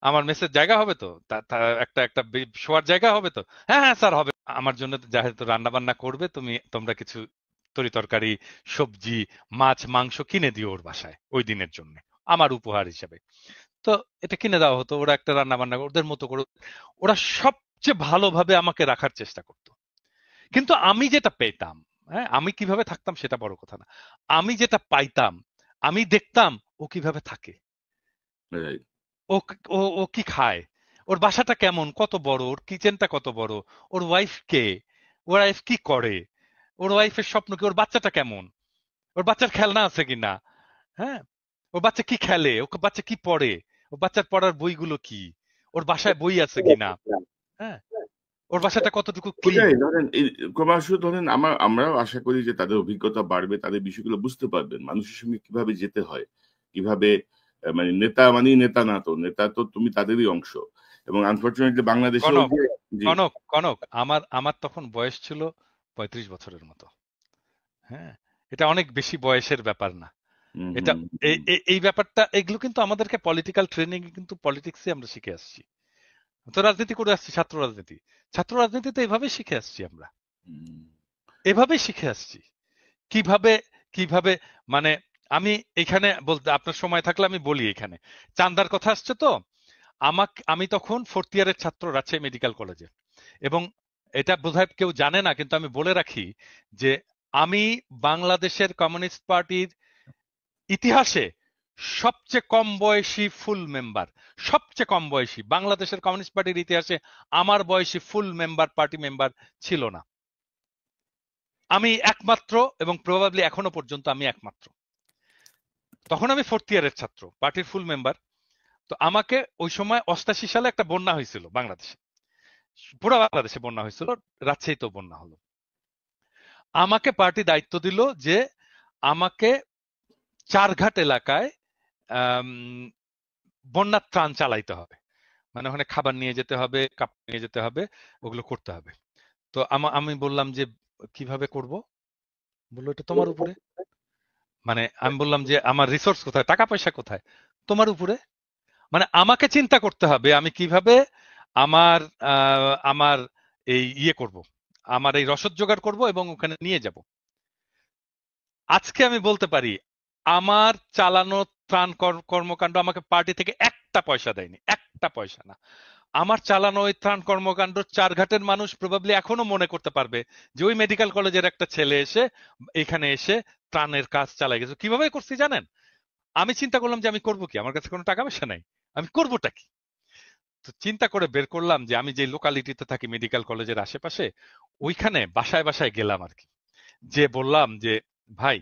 আমার মেসের জায়গা হবে তো, একটা একটা শোয়ার জায়গা হবে তো, হ্যাঁ হ্যাঁ স্যার হবে, আমার জন্য যেহেতু রান্না বান্না করবে তোমরা কিছু তরি তরকারি, সবজি, মাছ, মাংস কিনে দিও ওর বাসায় ওই দিনের জন্য আমার উপহার হিসেবে। তো এটা কিনে দেওয়া হতো, ওরা একটা রান্না বান্না ওদের মতো করে, ওরা সবচেয়ে ভালোভাবে আমাকে রাখার চেষ্টা করতো। কিন্তু আমি যেটা পেতাম, হ্যাঁ, আমি কিভাবে থাকতাম সেটা বড় কথা না, আমি যেটা পাইতাম, আমি দেখতাম ও কিভাবে থাকে, Right. ও ও ও কি খায়, ওর বাসাটা কেমন, কত বড়, ওর কিচেনটা কত বড়, ওর ওয়াইফ কে, ওর ওয়াইফ কি করে, ওর ওয়াইফের স্বপ্ন কি, ওর বাচ্চাটা কেমন, ওর বাচ্চার খেলনা আছে কিনা, হ্যাঁ, ওর বাচ্চা কি খেলে, ওর বাচ্চা কি পড়ে, ওর বাচ্চার পড়ার বইগুলো কি, ওর বাসায় বই আছে কিনা, হ্যাঁ, ওর বাসাটা কতটুকু ক্লিন। ওটাই ধরেন এই ক্রমশ ধরেন আমরাও আশা করি যে তাদের অভিজ্ঞতা বাড়বে, তাদের বিষয়গুলো বুঝতে পারবেন, মানুষের সঙ্গে কিভাবে যেতে হয়, কিভাবে মানে নেতা মানেই নেতা না, তো নেতা তো তুমি তাদেরই অংশ। এবং আনফরচুনেটলি বাংলাদেশেও কনক জি কনক কনক আমার আমার তখন বয়স ছিল 35 বছরের মতো, হ্যাঁ, এটা অনেক বেশি বয়সের ব্যাপার না। হুম এটা হুম হুম এই ব্যাপারটা, এগুলো কিন্তু আমাদেরকে পলিটিক্যাল ট্রেনিং এ কিন্তু পলিটিক্সে আমরা শিখে আসছি, তো রাজনীতি করে আসছি, ছাত্র রাজনীতিতে এভাবেই শিখে আসছি আমরা, হুম। এভাবেই শিখে আসছি কিভাবে কিভাবে মানে আমি এখানে বলতে আপনার সময় থাকলে আমি বলি, এখানে চান্দার কথা আসছে তো, আমি তখন 4th ইয়ারের ছাত্র রাজশাহী মেডিকেল কলেজে, এবং এটা বোধহয় কেউ জানে না কিন্তু আমি বলে রাখি যে আমি বাংলাদেশের কমিউনিস্ট পার্টির ইতিহাসে সবচেয়ে কম বয়সী ফুল মেম্বার, সবচেয়ে কম বয়সী বাংলাদেশের কমিউনিস্ট পার্টির ইতিহাসে আমার বয়সী ফুল মেম্বার, পার্টি মেম্বার ছিল না, আমি একমাত্র, এবং প্রবাবলি এখনো পর্যন্ত আমি একমাত্র। তখন আমি 4th ইয়ারের ছাত্র, পার্টির ফুল মেম্বার। তো আমাকে ওই সময় 88 সালে একটা বন্যা হয়েছিল বাংলাদেশে, পুরো বাংলাদেশে বন্যা হয়েছিল, রাজশাহীতেও বন্যা হলো। আমাকে পার্টি দায়িত্ব দিল যে আমাকে চারঘাট এলাকায় আম, বন্যার ত্রাণ চালাইতে হবে, মানে ওখানে খাবার নিয়ে যেতে হবে, কাপড় নিয়ে যেতে হবে, ওগুলো করতে হবে। তো আমি বললাম যে কিভাবে করব, বললো এটা তোমার উপরে। মানে আমি বললাম যে আমার রিসোর্স কোথায়, টাকা পয়সা কোথায়, তোমার উপরে। মানে আমাকে চিন্তা করতে হবে আমি কিভাবে আমার আমার এই করব, আমার এই রসদ জোগাড় করব এবং ওখানে নিয়ে যাব। আজকে আমি বলতে পারি আমার চালানো ত্রাণ কর্মকাণ্ড আমাকে পার্টি থেকে একটা পয়সা দেয়নি, একটা পয়সা না। আমার চালানো ওই ত্রাণ কর্মকাণ্ড চারঘাটের মানুষ প্রবাবলি এখনো মনে করতে পারবে যে ওই মেডিকেল কলেজের একটা ছেলে এসে এখানে এসে ত্রাণের কাজ চালাই গেছে। কিভাবে করছি জানেন? আমি চিন্তা করলাম যে আমি করব কি, আমার কাছে কোনো টাকা পয়সা নাই, আমি করবোটা কি। তো চিন্তা করে বের করলাম যে আমি যে লোকালিটিতে থাকি মেডিকেল কলেজের আশেপাশে, ওইখানে বাসায় বাসায় গেলাম আর কি, যে বললাম যে ভাই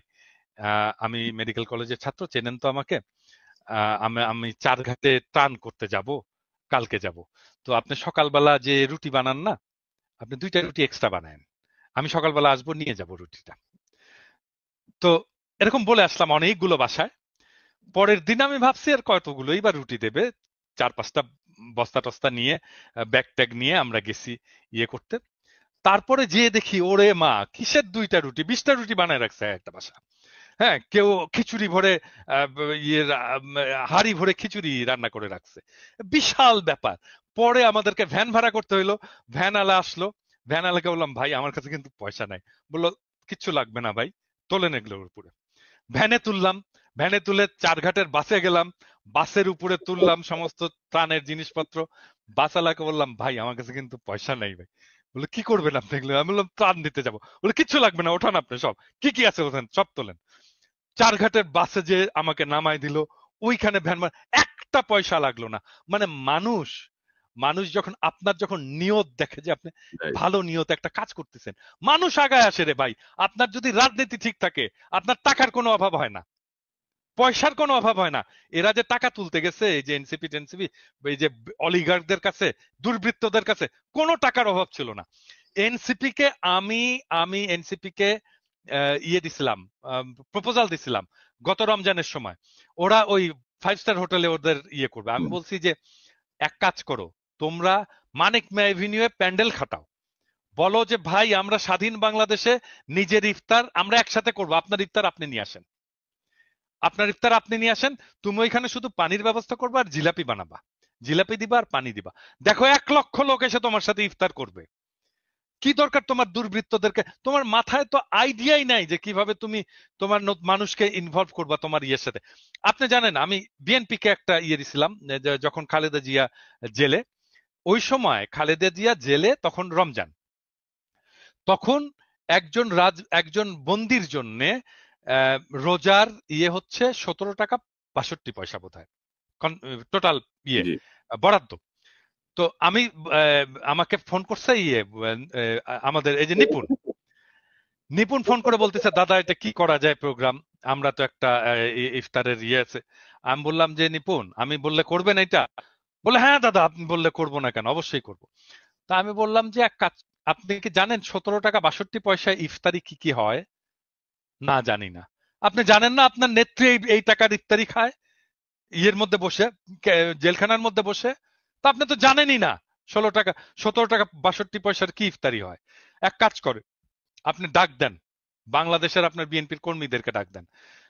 আমি মেডিকেল কলেজের ছাত্র, চেনেন তো আমাকে, আমি চারঘাটে ত্রাণ করতে যাব, কালকে যাব, তো আপনি সকালবেলা যে রুটি বানান না, আপনি 2টা রুটি এক্সট্রা বানায়েন, আমি সকালবেলা আসবো নিয়ে যাব রুটিটা। তো এরকম বলে আসলাম অনেকগুলো বাসায়। পরের দিন আমি ভাবছি আর কতগুলোই বা রুটি দেবে, 4-5টা বস্তা টস্তা নিয়ে, ব্যাগ ট্যাগ নিয়ে আমরা গেছি করতে। তারপরে যেয়ে দেখি ওরে মা, কিসের 2টা রুটি, 20টা রুটি বানায় রাখছে একটা বাসা। হ্যাঁ, কেউ খিচুড়ি ভরে হাড়ি ভরে খিচুড়ি রান্না করে রাখছে, বিশাল ব্যাপার। পরে আমাদেরকে ভ্যান ভাড়া করতে হইলো, ভ্যান আলা আসলো, ভ্যান আলাকে বললাম ভাই আমার কাছে কিন্তু পয়সা নাই, বললো কিচ্ছু লাগবে না ভাই, তোলেন এগুলোর উপরে। ভ্যানে তুললাম, ভ্যানে তুলে চারঘাটের বাসে গেলাম, বাসের উপরে তুললাম সমস্ত ত্রাণের জিনিসপত্র। বাসওয়ালাকে বললাম ভাই আমার কাছে কিন্তু পয়সা নাই ভাই, বলে কি করবেন আপনি এগুলো, আমি বললাম ত্রাণ দিতে যাবো, বলে কিচ্ছু লাগবে না, ওঠান আপনি সব, কি কি আছে ওখানে সব তোলেন। চারঘাটের বাসে যে আমাকে নামাই দিল, ওইখানে ভ্যান একটা পয়সা লাগলো না। মানে মানুষ যখন নিয়ত দেখে যে আপনি Right. ভালো নিয়ত একটা কাজ করতেছেন, মানুষ আগায় আসে রে ভাই। আপনার যদি রাজনীতি ঠিক থাকে, আপনার টাকার কোনো অভাব হয় না, পয়সার কোনো অভাব হয় না। এরা যে টাকা তুলতে গেছে, এই যে এনসিপি এই যে অলিগার্কদের কাছে, দুর্বৃত্তদের কাছে কোনো টাকার অভাব ছিল না। এনসিপি কে আমি এনসিপি কে দিছিলাম, প্রপোজাল দিছিলাম গত রমজানের সময়। ওরা ওই 5 স্টার হোটেলে ওদের করবে। আমি বলছি যে এক কাজ করো, তোমরা মানিক মে এভিনিউয়ে প্যান্ডেল খাটাও, বলো যে ভাই আমরা স্বাধীন বাংলাদেশে নিজের ইফতার আমরা একসাথে করবো, আপনার ইফতার আপনি নিয়ে আসেন, তুমি ওইখানে শুধু পানির ব্যবস্থা করবে আর জিলাপি বানাবা, জিলাপি দিবা আর পানি দিবা। দেখো 1 লক্ষ লোক এসে তোমার সাথে ইফতার করবে। কি দরকার তোমার দুর্বৃত্তদেরকে? তোমার মাথায় তো আইডিয়াই নাই যে কিভাবে তুমি তোমার মানুষকে ইনভলভ করবা তোমার সাথে। আপনি জানেন আমি বিএনপি কে একটা দিছিলাম যখন খালেদা জিয়া জেলে, ওই সময় খালেদা জিয়া জেলে, তখন রমজান, তখন একজন বন্দির জন্য রোজার হচ্ছে 17 টাকা 62 পয়সা বোধহয় টোটাল বরাদ্দ। তো আমি আমাকে ফোন করছে আমাদের এই যে নিপুণ ফোন করে বলতেছে, দাদা এটা কি করা যায় প্রোগ্রাম, আমরা তো একটা ইফতারের আছে। আমি বললাম যে নিপুণ, আমি বললে করবেন এটা? বলে হ্যাঁ দাদা, আপনি বললে করবো না কেন, অবশ্যই করবো। তা আমি বললাম যে এক কাজ, আপনি কি জানেন 17 টাকা 62 পয়সায় ইফতারি কি কি হয়? না, জানি না। আপনি জানেন না আপনার নেত্রী এই টাকার ইফতারি খায় মধ্যে বসে, জেলখানার মধ্যে বসে? তা আপনি তো জানেনই না 17 টাকা 62 পয়সার কি ইফতারি হয়। এক কাজ করে, আপনি ডাক দেন বাংলাদেশের আপনার বিএনপির কর্মীদেরকে, ডাক দেন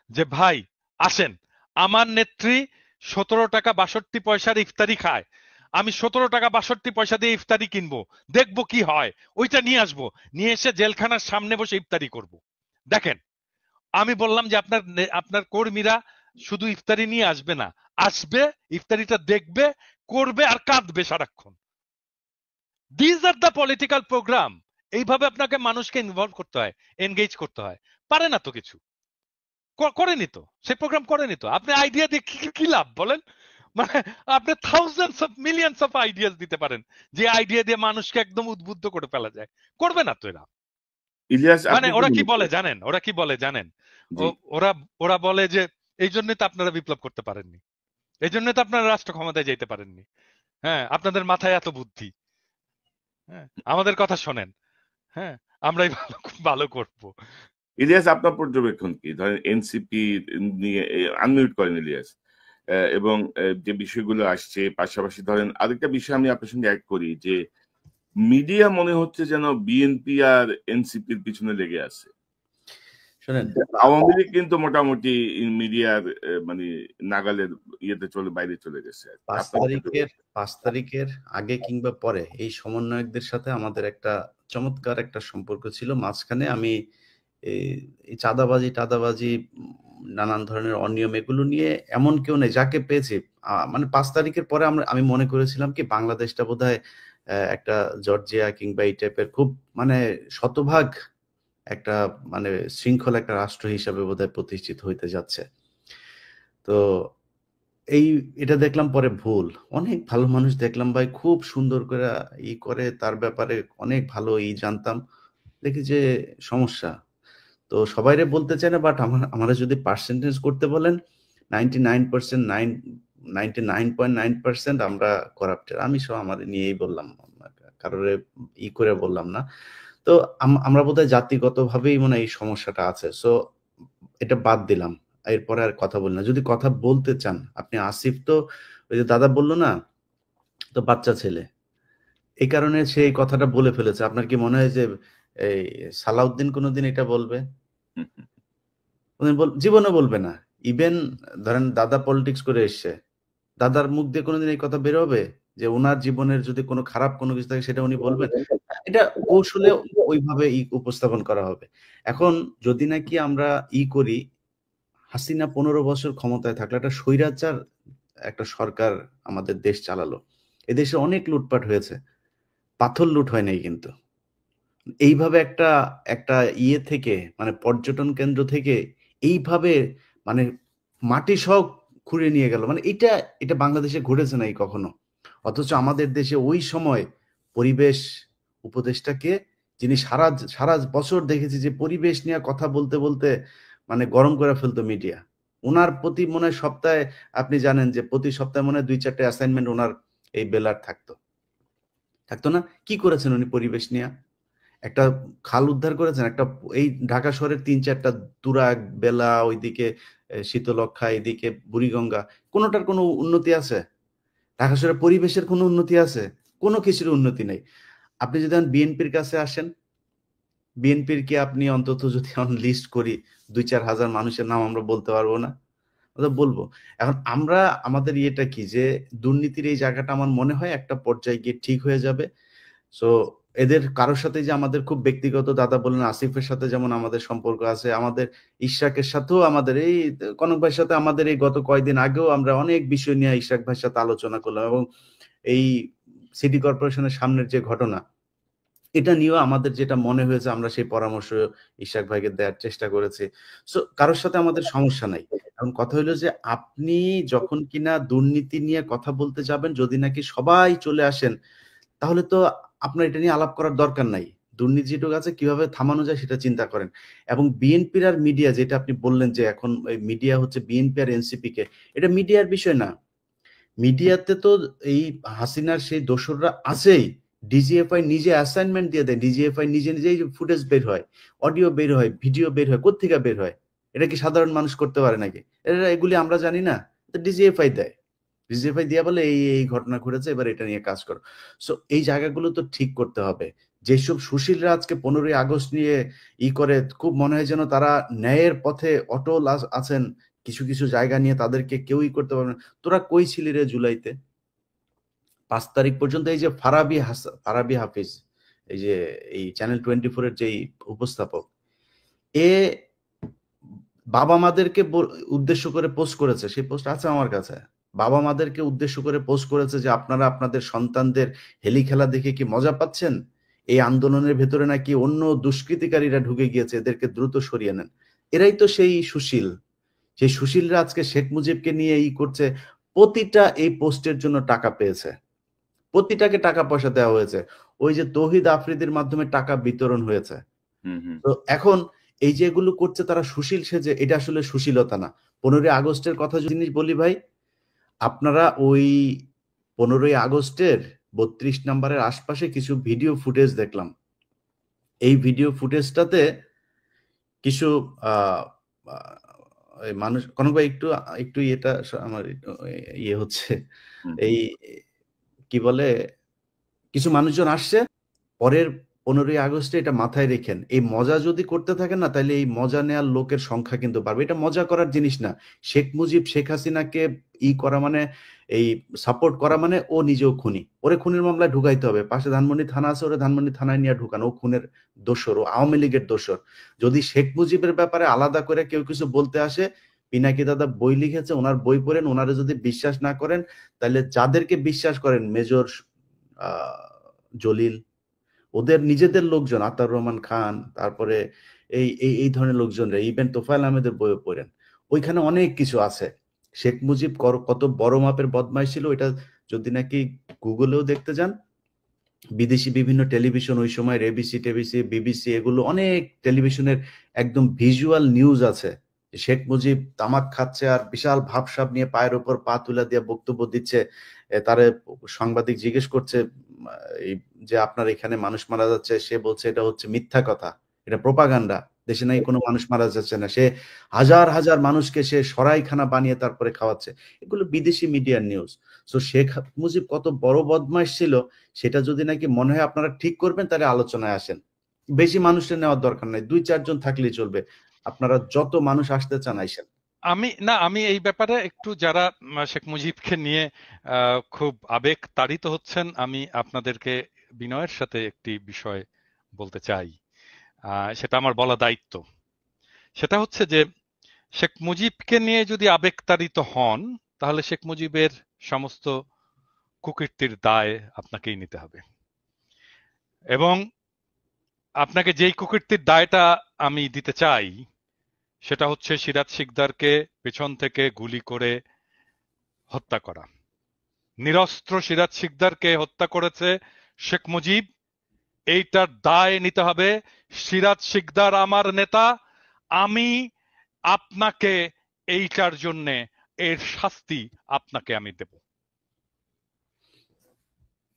যে ভাই আসেন, আমার নেত্রী 17 টাকা 62 পয়সার ইফতারি খায়, আমি 17 টাকা 62 পয়সা দিয়ে ইফতারি কিনবো, দেখবো কি হয়, ওইটা নিয়ে আসবো, নিয়ে এসে জেলখানার সামনে বসে ইফতারি করব। দেখেন, আমি বললাম যে আপনার কর্মীরা শুধু ইফতারি নিয়ে আসবে না, আসবে ইফতারিটা দেখবে, করবে আর কাঁদবে সারাক্ষণ। This are the political programme. এইভাবে আপনাকে মানুষকে ইনভলভ করতে হয়, এনগেজ করতে হয়। পারে না তো কিছু, করেনি তো, সেই প্রোগ্রাম করেনি তো। আপনি আইডিয়া দিয়ে কি লাভ বলেন? মানে আপনি thousands of millions of ideas দিতে পারেন, যে আইডিয়া দিয়ে মানুষকে একদম উদ্বুদ্ধ করে ফেলা যায়, করবে না তো এরা। ইলিয়াস, মানে ওরা কি বলে জানেন, ওরা বলে যে এই জন্যই তো আপনারা বিপ্লব করতে পারেননি, এই জন্যই তো আপনারা রাষ্ট্র ক্ষমতায় যেতে পারেননি। হ্যাঁ, আপনাদের মাথায় এত বুদ্ধি। হ্যাঁ, আমাদের কথা শোনেন, হ্যাঁ, আমরাই ভালো করব। ইলিয়াস, আপনার পর্যবেক্ষণ কি? ধরেন এনসিপি নিয়ে আনমিউট করেন ইলিয়াস, এবং যে বিষয়গুলো আসছে, পাশাপাশি ধরেন আরেকটা বিষয় আমি আপনার সঙ্গে অ্যাড করি, যে মিডিয়া মনে হচ্ছে যেন বিএনপি আর এনসিপির পিছনে লেগে আছে। শোনেন, আওয়ামী লীগ কিন্তু মোটামুটি মিডিয়ার মানে নাগালের বাইরে চলে গেছে। 5 তারিখের আগে কিংবা পরে এই সমন্বয়কদের সাথে আমাদের একটা চমৎকার একটা সম্পর্ক ছিল। মাঝখানে আমি এই চাঁদাবাজি নানান ধরনের অনিয়ম এগুলো নিয়ে এমন কেউ নেই যাকে পেয়েছি। মানে 5 তারিখের পরে আমি মনে করেছিলাম কি বাংলাদেশটা বোধহয় একটা জর্জিয়া কিংবা এই টাইপের খুব মানে শতভাগ একটা মানে শৃঙ্খলা একটা রাষ্ট্র হিসাবে বোধহয় প্রতিষ্ঠিত হইতে যাচ্ছে। তো এটা দেখলাম পরে ভুল। অনেক ভালো মানুষ দেখলাম ভাই, খুব সুন্দর করে করে তার ব্যাপারে অনেক ভালো জানতাম। দেখি যে সমস্যা। তো সবাইরে বলতে চাই না, বাট আমরা যদি পার্সেন্টেজ করতে বলেন 99% আমরা করাপ্টেড। আমি সব আমার নিয়েই বললাম, কারোর করে বললাম না। তো আমরা বোধহয় জাতিগতভাবেই মনে হয় এই সমস্যাটা আছে। সো এটা বাদ দিলাম, এরপরে আর কথা বলি না। যদি কথা বলতে চান আপনি, আসিফ তো ওই যে দাদা বললো না, তো বাচ্চা ছেলে, এই কারণে সে এই কথাটা বলে ফেলেছে। আপনার কি মনে হয় যে এই সালাউদ্দিন কোনোদিন এটা বলবে? জীবনে বলবে না। ইভেন ধরেন দাদা পলিটিক্স করে এসছে, দাদার মুখ দিয়ে কোনোদিন এই কথা বের হবে যে ওনার জীবনের যদি কোনো খারাপ কোনো কিছু থাকে সেটা উনি বলবেন? এটা কৌশলে ওইভাবে উপস্থাপন করা হবে। এখন যদি নাকি আমরা করি, হাসিনা 15 বছর ক্ষমতায় থাকলে একটা স্বৈরাচার একটা সরকার আমাদের দেশ চালালো। এদেশে অনেক লুটপাট হয়েছে, পাথর লুট হয় নাই কিন্তু। এইভাবে একটা থেকে মানে পর্যটন কেন্দ্র থেকে এইভাবে মানে মাটি সহ খুঁড়ে নিয়ে গেল, মানে এটা বাংলাদেশে ঘটেছে নাই কখনো। অথচ আমাদের দেশে ওই সময় পরিবেশ উপদেষ্টাকে, যিনি সারা সারা বছর দেখেছি যে পরিবেশ নিয়ে কথা বলতে বলতে মানে গরম করে ফেলতো মিডিয়া, ওনার প্রতি মনে হয় সপ্তাহে, আপনি জানেন যে প্রতি সপ্তাহে মনে হয় 2-4টা অ্যাসাইনমেন্ট ওনার এই বেলার থাকতো না? কি করেছেন উনি পরিবেশ নিয়ে? একটা খাল উদ্ধার করেছেন, একটা এই ঢাকা শহরের 3-4টা তুরাগ, বেলা, ওইদিকে শীতলক্ষ্যা, এদিকে বুড়িগঙ্গা, কোনোটার কোনো উন্নতি আছে? ঢাকা শহরের পরিবেশের কোনো উন্নতি আছে? কোনো কিছুর উন্নতি নেই। আপনি যদি বিএনপির কাছে আসেন, বিএনপির কি আপনি অন্তত যদি লিস্ট করি 2-4 হাজার মানুষের নাম আমরা বলতে পারবো না? বলবো। এখন আমরা আমাদের ইয়েটা কি, যে দুর্নীতির এই জায়গাটা আমার মনে হয় একটা পর্যায়ে গিয়ে ঠিক হয়ে যাবে। সো এদের কারোর সাথে যে আমাদের খুব ব্যক্তিগত, দাদা বললেন আসিফের সাথে যেমন আমাদের সম্পর্ক আছে, আমাদের ইশরাকের সাথেও, আমাদের এই কনক ভাইয়ের সাথে আমাদের এই গত কয়েকদিন আগেও আমরা অনেক বিষয় নিয়ে ইশরাক ভাইয়ের সাথে আলোচনা করলাম, এবং এই সিটি কর্পোরেশনের সামনের যে ঘটনা, এটা নিয়েও আমাদের যেটা মনে হয়েছে আমরা সেই পরামর্শ ইশরাক ভাইকে দেওয়ার চেষ্টা করেছি। সো কারোর সাথে আমাদের সমস্যা নাই। এখন কথা হলো যে আপনি যখন কিনা দুর্নীতি নিয়ে কথা বলতে যাবেন, যদি নাকি সবাই চলে আসেন, তাহলে তো আপনার এটা নিয়ে আলাপ করার দরকার নাই। দুর্নীতি যেটুকু আছে কিভাবে থামানো যায় সেটা চিন্তা করেন। এবং বিএনপির আর মিডিয়া, যেটা আপনি বললেন যে এখন মিডিয়া হচ্ছে বিএনপি আর এনসিপি কে, এটা মিডিয়ার বিষয় না। মিডিয়াতে তো এই হাসিনার সেই দোসররা আছেই। ডিজিএফআই নিজে অ্যাসাইনমেন্ট দিয়ে দেয়, ডিজিএফআই নিজে নিজেই ফুটেজ বের হয়, অডিও বের হয়, ভিডিও বের হয়, কোত্থেকে বের হয়? এটা কি সাধারণ মানুষ করতে পারে নাকি? এগুলি আমরা জানি না? ডিজিএফআই দেয়, ডিজিএফআই দিয়া বলে এই ঘটনা ঘটেছে, এবার এটা নিয়ে কাজ করো। সো এই জায়গাগুলো তো ঠিক করতে হবে। যেসব সুশীলরা আজকে 15ই আগস্ট নিয়ে করে, খুব মনে হয় যেন তারা ন্যায়ের পথে অটল আছেন, কিছু কিছু জায়গা নিয়ে তাদেরকে কেউই করতে পারবে না। তোরা কই ছিলি রে জুলাইতে? 5 তারিখ পর্যন্ত এই যে ফারাবি হাফিজ, এই যে এই চ্যানেল 24-এর যেই উপস্থাপক, এ বাবা মাদেরকে উদ্দেশ্য করে পোস্ট করেছে, সেই পোস্ট আছে আমার কাছে। বাবা মাদেরকে উদ্দেশ্য করে পোস্ট করেছে যে আপনারা আপনাদের সন্তানদের হেলি খেলা দেখে কি মজা পাচ্ছেন? এই আন্দোলনের ভেতরে নাকি অন্য দুষ্কৃতিকারীরা ঢুকে গিয়েছে, এদেরকে দ্রুত সরিয়ে নেন। এরাই তো সেই সুশীল। সেই সুশীলরা আজকে শেখ মুজিবকে নিয়ে করছে। প্রতিটা এই পোস্টের জন্য টাকা পেয়েছে, প্রতিটাকে টাকা পয়সা দেওয়া হয়েছে। ওই যে তৌহিদ আফ্রিদির মাধ্যমে টাকা বিতরণ হয়েছে। তো এখন এই যে এগুলো করছে তারা সুশীল সেজে, এটা আসলে সুশীলতা না। 15ই আগস্টের কথা যদি বলি ভাই, আপনারা ওই 15ই আগস্টের 32 নম্বরের আশপাশে কিছু ভিডিও ফুটেজ দেখলাম। এই ভিডিও ফুটেজটাতে কিছু মানুষ, কনক ভাই একটু একটু এটা আমার ইয়ে হচ্ছে, এই কি বলে, কিছু মানুষজন আসছে পরের 15ই আগস্টে, এটা মাথায় রেখেন। এই মজা যদি করতে থাকেন না, তাহলে এই মজা নেওয়ার লোকের সংখ্যা কিন্তু বাড়বে। এটা মজা করার জিনিস না। শেখ মুজিব শেখ হাসিনাকে করা মানে, এই সাপোর্ট করা মানে ও নিজেও খুনি, ওরে খুনের মামলায় ঢুকাইতে হবে। পাশে ধানমন্ডি থানা আছে, ওরে ধানমন্ডি থানায় নিয়ে ঢুকান, ও খুনের দোসর, ও আওয়ামী লীগের দোসর। যদি শেখ মুজিবের ব্যাপারে আলাদা করে কেউ কিছু বলতে আসে, পিনাকি দাদা বই লিখেছে, ওনার বই পড়েন, ওনারা যদি বিশ্বাস না করেন, তাহলে যাদেরকে বিশ্বাস করেন, মেজর জলিল, ওদের নিজেদের লোকজন, আতাউর রহমান খান, তারপরে এই এই ধরনের লোকজনরা, ইভেন তোফায়েল আহমেদের বইও পড়েন, ওইখানে অনেক কিছু আছে। শেখ মুজিব কত বড় মাপের বদমাইশ ছিল, এটা যদি নাকি গুগলেও দেখতে যান, বিদেশি বিভিন্ন টেলিভিশন ওই সময়, এবিসি টেবিসি বিবিসি, এগুলো অনেক টেলিভিশনের একদম ভিজুয়াল নিউজ আছে। শেখ মুজিব তামাক খাচ্ছে আর বিশাল ভাবসাব নিয়ে পায়ের উপর পা তুলে দিয়ে বক্তব্য দিচ্ছে। তারে সাংবাদিক জিজ্ঞেস করছে এই যে আপনার এখানে মানুষ মারা যাচ্ছে, সে বলছে এটা হচ্ছে মিথ্যা কথা, এটা প্রোপাগান্ডা, দেশে নাই কোনো মানুষ মারা যাচ্ছে না, সে হাজার হাজার মানুষকে সে সরাইখানা বানিয়ে তারপরে খাওয়াচ্ছে। এগুলো বিদেশি মিডিয়ার নিউজ। সো শেখ মুজিব কত বড় বদমাইশ ছিল, সেটা যদি নাকি মনে হয় আপনারা ঠিক করবেন, তাহলে আলোচনায় আসেন। বেশি মানুষের নেওয়ার দরকার নাই, 2-4 জন থাকলেই চলবে। আপনারা যত মানুষ আসতে চান আইসেন। আমি এই ব্যাপারে একটু, যারা শেখ মুজিবকে নিয়ে খুব আবেগ তাড়িত হচ্ছেন, আমি আপনাদেরকে বিনয়ের সাথে একটি বিষয় বলতে চাই, সেটা আমার বলা দায়িত্ব। সেটা হচ্ছে যে শেখ মুজিবকে নিয়ে যদি আবেগ তাড়িত হন, তাহলে শেখ মুজিবের সমস্ত কুকীর্তির দায় আপনাকেই নিতে হবে। এবং আপনাকে যেই কুকীর্তির দায়টা আমি দিতে চাই, সেটা হচ্ছে সিরাজ শিকদারকে পেছন থেকে গুলি করে হত্যা করা। নিরস্ত্র সিরাজ শিকদারকে হত্যা করেছে শেখ মুজিব, এইটার দায় নিতে হবে। সিরাজ শিকদার আমার নেতা, আমি আপনাকে এইটার জন্য এর শাস্তি আপনাকে আমি দেব।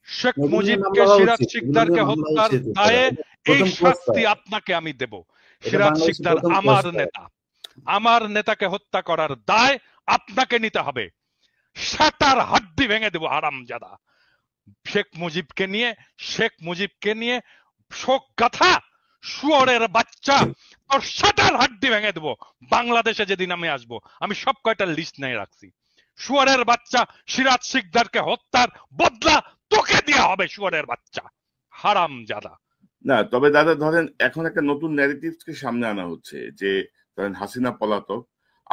শেখ এগুলো নিয়ে মুজিবকে মামলা হওয়া সিরাজ উচিত, এগুলো শিকদারকে নিয়ে মামলা হত্যার উচিত দাদা। দায়ে এটা এই প্রথম ক্রস শাস্তি ফায়ার, আপনাকে আমি দেব। এটা সিরাজ বাংলাদেশের শিকদার প্রথম আমার ক্রস ফায়ার। নেতা, আমার নেতাকে হত্যা করার দায় আপনাকে নিতে হবে। সাতার হাড্ডি ভেঙে দেব হারামজাদা। শেখ মুজিবকে নিয়ে শোক গাথা শুয়োরের বাচ্চা, তোর সাতার হাড্ডি ভেঙে দেবো। বাংলাদেশে যেদিন আমি আসবো, আমি সব কয়টা লিস্ট নিয়ে রাখছি। শুয়োরের বাচ্চা, সিরাজ শিকদারকে হত্যার বদলা তোকে দেওয়া হবে শুয়োরের বাচ্চা, হারামজাদা। না, তবে দাদা ধরেন এখন একটা নতুন ন্যারেটিভসকে সামনে আনা হচ্ছে যে ধরেন হাসিনা পলাতক।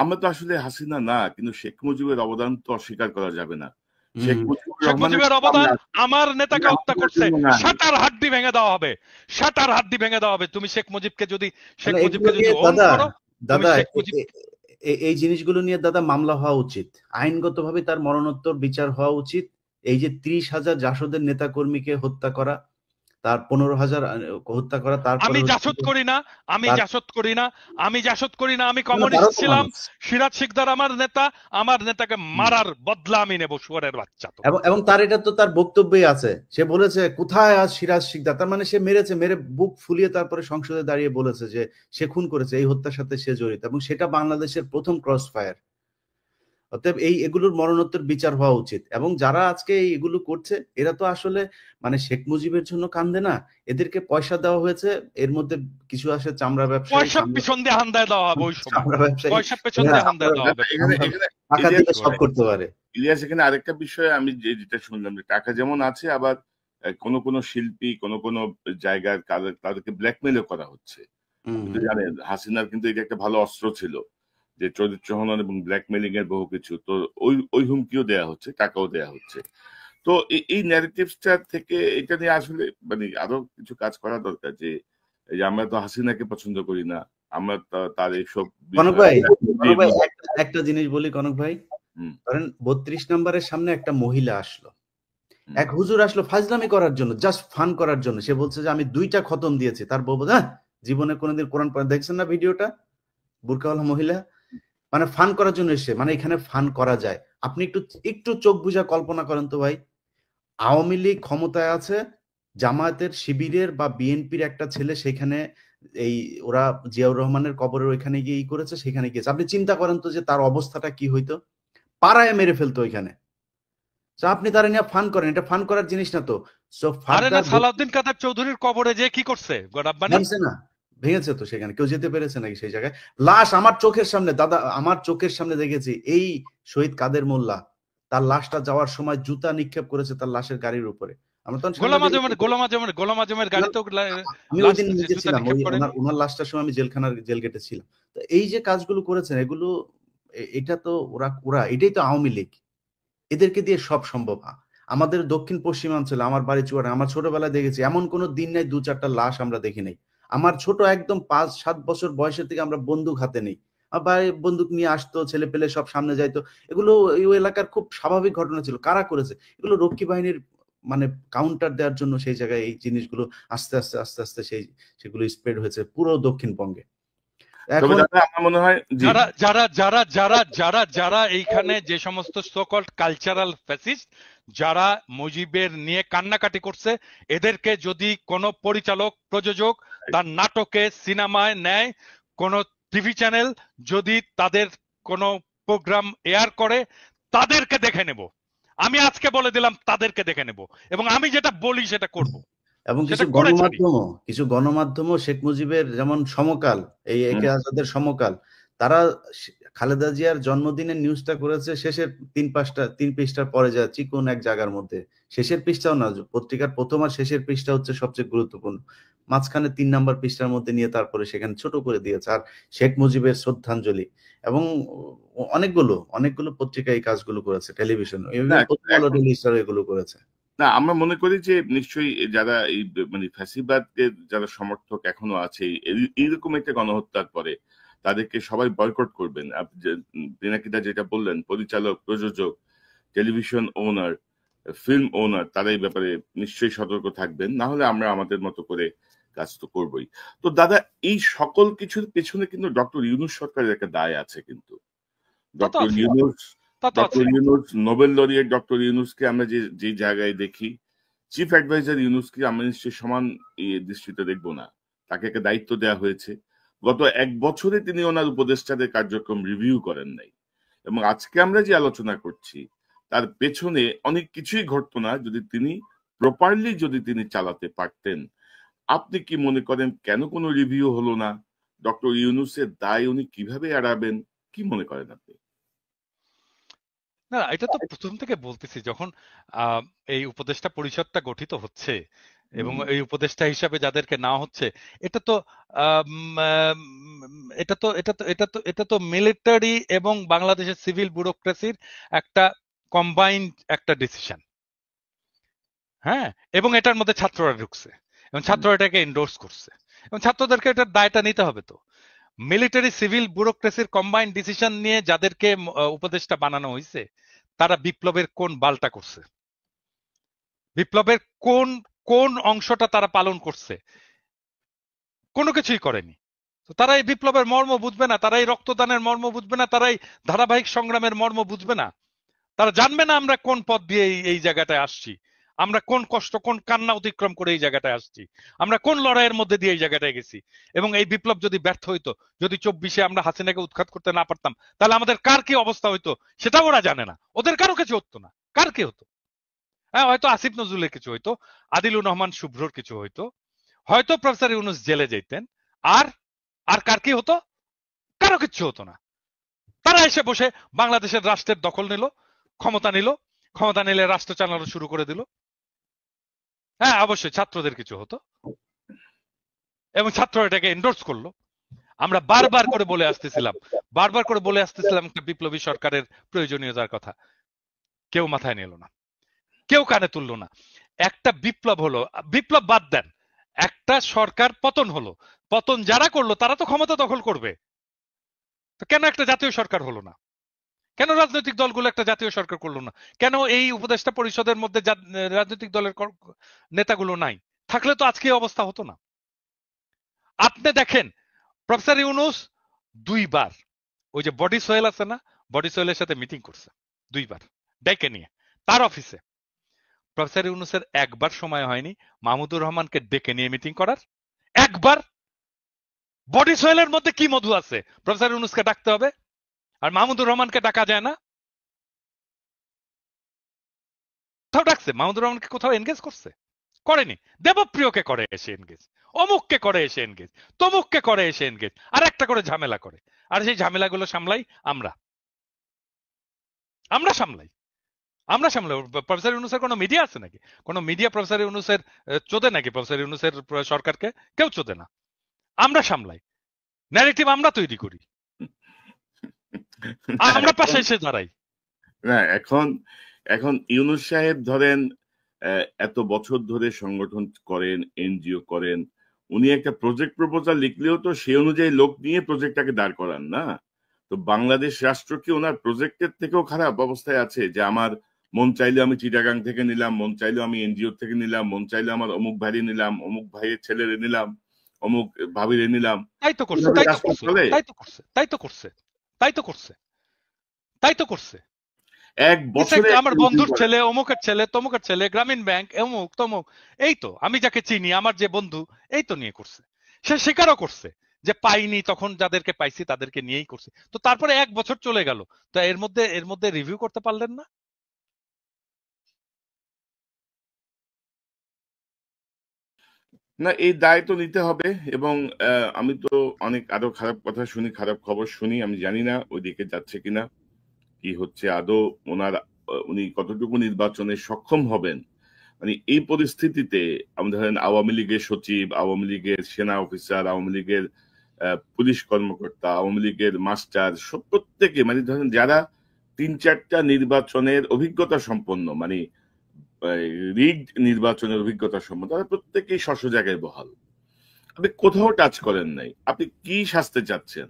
আমরা তো আসলে হাসিনা না, কিন্তু শেখ মুজিবের অবদান তো অস্বীকার করা যাবে না। শেখ মুজিবুর শেখ রহমানের মুজিবের অবদান, আমার নেতাকে হত্যা করছে, নাই। সাতার হাড্ডি ভেঙে দেওয়া হবে, সাতার হাড্ডি ভেঙে দেওয়া হবে। তুমি শেখ মুজিবকে যদি মানে এগুলো নিয়ে ওন দাদা, করো, তুমি দাদা শেখ মুজিব এই জিনিসগুলো নিয়ে দাদা মামলা হওয়া উচিত, আইনগতভাবে তার মরণোত্তর বিচার হওয়া উচিত। এই যে 30,000 জাসদের নেতা কর্মীকে হত্যা করা, তার 15,000 হত্যা করা, তারপরে আমি হচ্ছে জাসদ করি না, আমি তার- জাসদ করি না, আমি জাসদ করি না, আমি না, কমিউনিস্ট তারও তো ছিলাম। মানুষ। সিরাজ শিকদার আমার নেতা, আমার নেতাকে মারার বদলা আমি নেব, শুয়োরের বাচ্চা তো। এবং তার এটা তো তার বক্তব্যই আছে, সে বলেছে কোথায় আজ সিরাজ শিকদার, তার মানে সে মেরে বুক ফুলিয়ে তারপরে সংসদে দাঁড়িয়ে বলেছে যে সে খুন করেছে, এই হত্যার সাথে সে জড়িত, এবং সেটা বাংলাদেশের প্রথম ক্রস ফায়ার। অতএব এগুলোর মরণোত্তর বিচার হওয়া উচিত। এবং যারা আজকে এগুলো করছে, এরা তো আসলে মানে শেখ মুজিবের জন্য কান্দে না, এদেরকে পয়সা দেওয়া হয়েছে, এর মধ্যে কিছু আসে চামড়া ব্যবসায়ী, পয়সা পিছন দিয়ে হান্দায় দেওয়া হবে, ওই সময় চামড়া ব্যবসায়ী, পয়সা পেছন দিয়ে হান্দায় দেওয়া হবে। এখানে টাকা ইলিয়াস দিয়ে সব করতে পারে। ইলিয়াস, এখানে আরেকটা বিষয় আমি যেটা শুনলাম যে টাকা যেমন আছে, আবার কোন শিল্পী কোন জায়গার তাদেরকে ব্ল্যাকমেলও করা হচ্ছে। আপনি তো জানেন হাসিনার কিন্তু এটা একটা ভালো অস্ত্র ছিল, যে চরিত্র হনন এবং ব্ল্যাকমেলিং এর বহু কিছু। তো ওই হুমকিও দেয়া হচ্ছে, টাকাও দেয়া হচ্ছে। তো এই ন্যারেটিভসটা থেকে এটা নিয়ে আসলে মানে আরো কিছু কাজ করা দরকার। যে এই যে আমরা তো হাসিনাকে পছন্দ করি না, আমরা তার এইসব কনক ভাই, একটা জিনিস বলি কনক ভাই, ধরেন 32 নম্বরের সামনে একটা মহিলা আসলো, এক হুজুর আসলো ফাজলামি করার জন্য, জাস্ট ফান করার জন্য। সে বলছে যে আমি 2টা খতম দিয়েছি। তার বউ বলছে জীবনে কোনোদিন কোরআন পড়া দেখছেন না? ভিডিওটা, বুরকাওয়ালা মহিলা, মানে ফান করার জন্য এসে, মানে এখানে ফান করা যায়। আপনি একটু চোখ বুঝা কল্পনা করেন তো ভাই, আওয়ামী লীগ ক্ষমতায় আছে, জামায়াতের শিবিরের বা বিএনপির একটা ছেলে সেখানে ওরা জিয়াউর রহমানের কবরের ওইখানে গিয়ে করেছে, সেখানে গিয়েছে। আপনি চিন্তা করেন তো যে তার অবস্থাটা কি হইতো, পাড়ায় মেরে ফেলতো ওইখানে। আপনি তারা নিয়ে ফান করেন, এটা ফান করার জিনিস না তো। আরে না, সালাউদ্দিন কাদের চৌধুরীর কবরে যে কি করছে না, ভেঙেছে তো, সেখানে কেউ যেতে পেরেছে নাকি সেই জায়গায়? লাশ আমার চোখের সামনে, দাদা আমার চোখের সামনে দেখেছি। এই শহীদ কাদের মোল্লা তার লাশটা যাওয়ার সময় জুতা নিক্ষেপ করেছে তার লাশের গাড়ির উপরে। আমরা তখন গোলাম আজমের গাড়িতে আমি ওই দিন নিজে ছিলাম, ওনার লাশটার সময় আমি জেল গেটে ছিলাম। তো এই যে কাজগুলো করেছেন, এগুলো এটা তো ওরা এটাই তো আওয়ামী লীগ, এদেরকে দিয়ে সব সম্ভব। আমাদের দক্ষিণ পশ্চিমাঞ্চলে, আমার বাড়ি চুয়াডাঙ্গা, আমার ছোটবেলায় দেখেছি এমন কোনো দিন নাই 2-4টা লাশ আমরা দেখি নাই। আমার ছোট একদম 5-7 বছর বয়সের থেকে আমরা বন্দুক হাতে নেই, আবার বন্দুক নিয়ে আসতো, ছেলে পেলে সব সামনে যাইতো। এগুলো ওই এলাকার খুব স্বাভাবিক ঘটনা ছিল। কারা করেছে এগুলো? রক্ষী বাহিনীর মানে কাউন্টার দেওয়ার জন্য সেই জায়গায় এই জিনিসগুলো আস্তে আস্তে সেগুলো স্প্রেড হয়েছে পুরো দক্ষিণবঙ্গে। এখন আমার মনে হয় যারা এইখানে যে সমস্ত সোকল্ড কালচারাল ফ্যাসিস্ট, যারা মুজিবের নিয়ে কান্নাকাটি করছে, এদেরকে যদি কোনো পরিচালক প্রযোজক তার নাটকে সিনেমায় নেয়, কোন টিভি চ্যানেল যদি তাদের কোনো প্রোগ্রাম এয়ার করে, তাদেরকে দেখে নেব। আমি আজকে বলে দিলাম, তাদেরকে দেখে নেব, এবং আমি যেটা বলি সেটা করব। এবং কিছু গণমাধ্যমও শেখ মুজিবের যেমন সমকাল, এই একে আজাদের সমকাল, তারা খালেদা জিয়ার জন্মদিনের নিউজটা করেছে শেষের 3 পৃষ্ঠার পরে, যা চিকন এক জায়গার মধ্যে, শেষের পৃষ্ঠাও না, পত্রিকার প্রথম আর শেষের পৃষ্ঠা হচ্ছে সবচেয়ে গুরুত্বপূর্ণ, মাঝখানে 3 নাম্বার পৃষ্ঠার মধ্যে নিয়ে তারপরে সেখানে ছোট করে দিয়েছে আর শেখ মুজিবের শ্রদ্ধাঞ্জলি। এবং অনেকগুলো পত্রিকা এই কাজগুলো করেছে, টেলিভিশন এগুলো করেছে। না, আমরা মনে করি যে নিশ্চয়ই যারা এই মানে ফ্যাসিবাদের যারা সমর্থক এখনো আছে এইরকম একটা গণহত্যার পরে, তাদেরকে সবাই বয়কট করবেন। পিনাকিদা যেটা বললেন, পরিচালক, প্রযোজক, টেলিভিশন ওনার, ফিল্ম ওনার, তারা এই ব্যাপারে নিশ্চয়ই সতর্ক থাকবেন। না হলে আমরা আমাদের মতো করে কাজ তো করবোই। তো দাদা, এই সকল কিছুর পেছনে কিন্তু ডক্টর ইউনূস সরকারের একটা দায় আছে। কিন্তু তা তো ডক্টর আছে, ইউনূস তা তো আছে। নোবেল লরিয়েট ডক্টর ইউনূসকে আমরা যে জায়গায় দেখি, চিফ অ্যাডভাইজার ইউনূসকে আমরা নিশ্চয়ই সমান দৃষ্টিতে দেখবো না। তাকে একটা দায়িত্ব দেওয়া হয়েছে। গত 1 বছরে তিনি ওনার উপদেষ্টাদের কার্যক্রম রিভিউ করেন নাই। এবং আজকে আমরা যে আলোচনা করছি তার পেছনে অনেক কিছুই ঘটতো না যদি তিনি প্রপারলি চালাতে পারতেন। আপনি কি মনে করেন কেন কোনো রিভিউ হলো না? ডক্টর ইউনূসের দায় উনি কিভাবে এড়াবেন? কি মনে করেন আপনি? না, এটা তো প্রথম থেকে বলতেছি, যখন এই উপদেষ্টা পরিষদটা গঠিত হচ্ছে এবং এই উপদেষ্টা হিসাবে যাদেরকে নেওয়া হচ্ছে, এটা তো এটা তো মিলিটারি এবং বাংলাদেশের সিভিল ব্যুরোক্রেসির একটা কম্বাইন্ড একটা ডিসিশন। হ্যাঁ, এবং এটার মধ্যে ছাত্ররা ঢুকছে এবং ছাত্ররা এটাকে এন্ডোর্স করছে এবং ছাত্রদেরকে এটার দায়টা নিতে হবে। তো মিলিটারি সিভিল ব্যুরোক্রেসির কম্বাইন্ড ডিসিশন নিয়ে যাদেরকে উপদেষ্টা বানানো হয়েছে, তারা বিপ্লবের কোন বালটা করছে, বিপ্লবের কোন কোন অংশটা তারা পালন করছে? কোনো কিছুই করেনি। তো তারা এই বিপ্লবের মর্ম বুঝবে না, তারা এই রক্তদানের মর্ম বুঝবে না, তারা এই ধারাবাহিক সংগ্রামের মর্ম বুঝবে না, তারা জানবে না আমরা কোন পথ দিয়ে এই জায়গাটায় আসছি, আমরা কোন কষ্ট, কোন কান্না অতিক্রম করে এই জায়গাটায় আসছি, আমরা কোন লড়াইয়ের মধ্যে দিয়ে এই জায়গাটায় গেছি। এবং এই বিপ্লব যদি ব্যর্থ হইতো, যদি 24-এ আমরা হাসিনাকে উৎখাত করতে না পারতাম, তাহলে আমাদের কার কি অবস্থা হইতো সেটাও ওরা জানে না। ওদের কারো কিছু হতো না। কার কি হতো? হ্যাঁ, হয়তো আসিফ নজরুলের কিছু হইতো, আদিলুর রহমান শুভ্রর কিছু হইতো, হয়তো প্রফেসর ইউনূস জেলে যেতেন। আর আর কার কি হতো? কারো কিচ্ছু হতো না। তারা এসে বসে বাংলাদেশের রাষ্ট্রের দখল নিল, ক্ষমতা নিলে রাষ্ট্র চালানো শুরু করে দিল। হ্যাঁ, অবশ্যই ছাত্রদের কিছু হতো এবং ছাত্র এটাকে এন্ডোর্স করলো। আমরা বারবার করে বলে আসতেছিলাম একটা বিপ্লবী সরকারের প্রয়োজনীয়তার কথা। কেউ মাথায় নিল না, কেউ কানে তুললো না। একটা বিপ্লব হলো, বিপ্লব বাদ দেন, একটা সরকার পতন হলো, পতন যারা করলো তারা তো ক্ষমতা দখল করবে। তো কেন একটা জাতীয় সরকার হলো না? কেন রাজনৈতিক দলগুলো একটা জাতীয় সরকার করলো না? কেন এই উপদেষ্টা পরিষদের মধ্যে রাজনৈতিক দলের নেতাগুলো নাই? থাকলে তো আজকে এই অবস্থা হতো না। আপনি দেখেন, প্রফেসর ইউনূস 2 বার ওই যে বডি সোহেল আছে না, বডি সোহেলের সাথে মিটিং করছে 2 বার ডেকে নিয়ে তার অফিসে। প্রফেসর ইউনূসের একবার সময় হয়নি মাহমুদুর রহমানকে ডেকে নিয়ে মিটিং করার। একবার। বডি সোহেলের মধ্যে কি মধু আছে প্রফেসর ইউনূসকে ডাকতে হবে আর মাহমুদুর রহমানকে ডাকা যায় না? কোথাও ডাকছে? মাহমুদুর রহমানকে কোথাও এনগেজ করছে? করেনি। দেবপ্রিয়কে করে এসে এনগেজ, অমুককে করে এসে এনগেজ, তমুককে করে এসে এনগেজ, আর একটা করে ঝামেলা করে। আর সেই ঝামেলাগুলো সামলাই আমরা সামলাই। প্রফেসর ইউনূসের কোনো মিডিয়া আছে নাকি? কোনো মিডিয়া প্রফেসর ইউনূসের চোদে নাকি? প্রফেসর ইউনূসের সরকারকে কেউ চোদে না। আমরা সামলাই, ন্যারেটিভ আমরা তৈরি করি, আমরা পাশে এসে দাঁড়াই। না, এখন ইউনূস সাহেব ধরেন এত বছর ধরে সংগঠন করেন, এনজিও করেন, উনি একটা প্রজেক্ট প্রপোজাল লিখলেও তো সেই অনুযায়ী লোক নিয়ে প্রজেক্টটাকে দাঁড় করান না। তো বাংলাদেশ রাষ্ট্র কি ওনার প্রজেক্টের থেকেও খারাপ অবস্থায় আছে? যে আমার মন চাইলে আমি চিটাগাং থেকে নিলাম, মন চাইলে আমি এনজিও থেকে নিলাম, মন চাইলে আমার অমুক ভাইরে নিলাম, অমুক ভাইয়ের ছেলেরে নিলাম, অমুক ভাবিরে নিলাম, তাই তো করছে, এভাবে তাই তো রাষ্ট্র করছে, চলে? তাই তো করছে, তাই তো করছে, তাই তো করছে, তাই তো করছে। 1 বছরে আমার বন্ধুর ছেলে, অমুকের ছেলে, তমুকের ছেলে, গ্রামীণ ব্যাংক, অমুক তমুক, এই তো আমি যাকে চিনি, আমার যে বন্ধু, এই তো নিয়ে করছে। সে স্বীকারও করছে যে পাইনি, তখন যাদেরকে পাইছি তাদেরকে নিয়েই করছে। তো তারপরে 1 বছর চলে গেল, তো এর মধ্যে রিভিউ করতে পারলেন না? না, এই দায় তো নিতে হবে। এবং আমি তো অনেক আরো খারাপ কথা শুনি, খারাপ খবর শুনি। আমি জানি না ওইদিকে যাচ্ছে কিনা, কি হচ্ছে আদৌ, উনি কতটুকু নির্বাচনে সক্ষম হবেন। মানে এই পরিস্থিতিতে আমরা ধরেন আওয়ামী লীগের সচিব, আওয়ামী লীগের সেনা অফিসার, আওয়ামী লীগের পুলিশ কর্মকর্তা, আওয়ামী লীগের মাস্টার, সব প্রত্যেকে, মানে ধরেন যারা 3-4টা নির্বাচনের অভিজ্ঞতা সম্পন্ন, মানে রিগড নির্বাচনের অভিজ্ঞতা সম্পন্ন, তারা প্রত্যেকেই স্ব জায়গায় বহাল। আপনি কোথাও টাচ করেন নাই। আপনি কি শাস্তি চাচ্ছেন?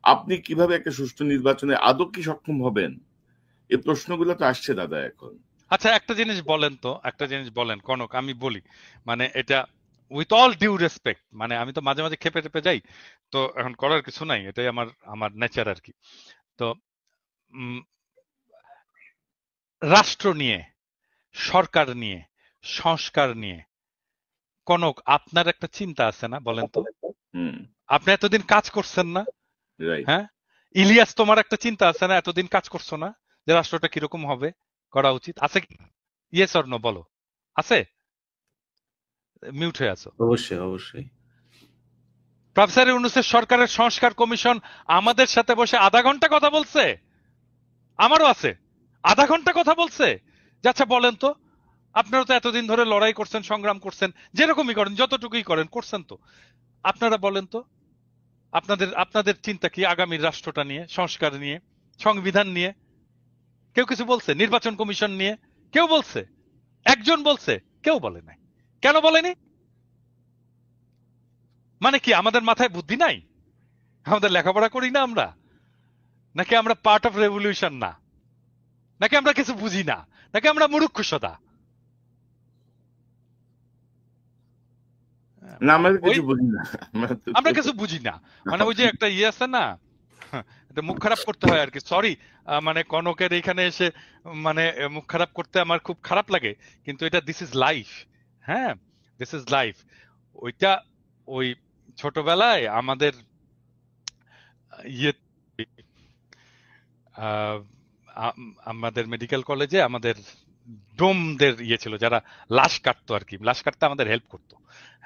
আপনি কিভাবে একটা সুষ্ঠু নির্বাচনে আদৌ কি সক্ষম হবেন? এই প্রশ্নগুলো তো আসছে দাদা এখন। আচ্ছা, একটা জিনিস বলেন তো, একটা জিনিস বলেন কনক, আমি বলি, মানে এটা উইথ অল ডিউ রেসপেক্ট, মানে আমি তো মাঝে মাঝে খেপে টেপে যাই, তো এখন করার কিছু নাই, এটাই আমার আমার নেচার আর কি। তো উম, রাষ্ট্র নিয়ে, সরকার নিয়ে, সংস্কার নিয়ে কনক আপনার একটা চিন্তা আছে না, বলেন তো? হুম, আপনি এতদিন কাজ করছেন না? রাইট। হ্যাঁ, ইলিয়াস, তোমার একটা চিন্তা আছে না? এতদিন কাজ করছো না যে রাষ্ট্রটা কিরকম হবে, করা উচিত আছে? ইয়েস অর নো বলো, আছে? মিউট হয়ে আছো। অবশ্যই, অবশ্যই। প্রফেসর ইউনূসের সরকারের সংস্কার কমিশন আমাদের সাথে বসে আধা ঘন্টা কথা বলছে, আমারও আছে, আধা ঘন্টা কথা বলছে যে আচ্ছা বলেন তো, আপনারা তো এতদিন ধরে লড়াই করছেন, সংগ্রাম করছেন, যেরকমই করেন, যতটুকুই করেন, করছেন তো, আপনারা বলেন তো আপনাদের আপনাদের চিন্তা কি আগামী রাষ্ট্রটা নিয়ে, সংস্কার নিয়ে, সংবিধান নিয়ে? কেউ কিছু বলছে? নির্বাচন কমিশন নিয়ে কেউ বলছে? একজন বলছে? কেউ বলে নাই। কেন বলেনি? মানে কি আমাদের মাথায় বুদ্ধি নাই? আমাদের লেখাপড়া করি না আমরা? নাকি আমরা পার্ট অফ রেভলিউশন না? নাকি আমরা কিছু বুঝি না? নাকি আমরা মূর্খ সদা? না, আমরা ওই কিছু বুঝি না। আমরা কিছু বুঝি না, মানে ওই যে একটা ইয়ে আছে না, এটা মুখ খারাপ করতে হয় আর কি, সরি, মানে কনকের এখানে এসে মানে মুখ খারাপ করতে আমার খুব খারাপ লাগে, কিন্তু এটা দিস ইজ লাইফ। হ্যাঁ, দিস ইজ লাইফ। ওইটা ওই ছোটবেলায় আমাদের ইয়ে আহ, আমাদের মেডিকেল কলেজে আমাদের ডোমদের ইয়ে ছিল, যারা লাশ কাটতো আর কি, লাশ কাটতে আমাদের হেল্প করতো।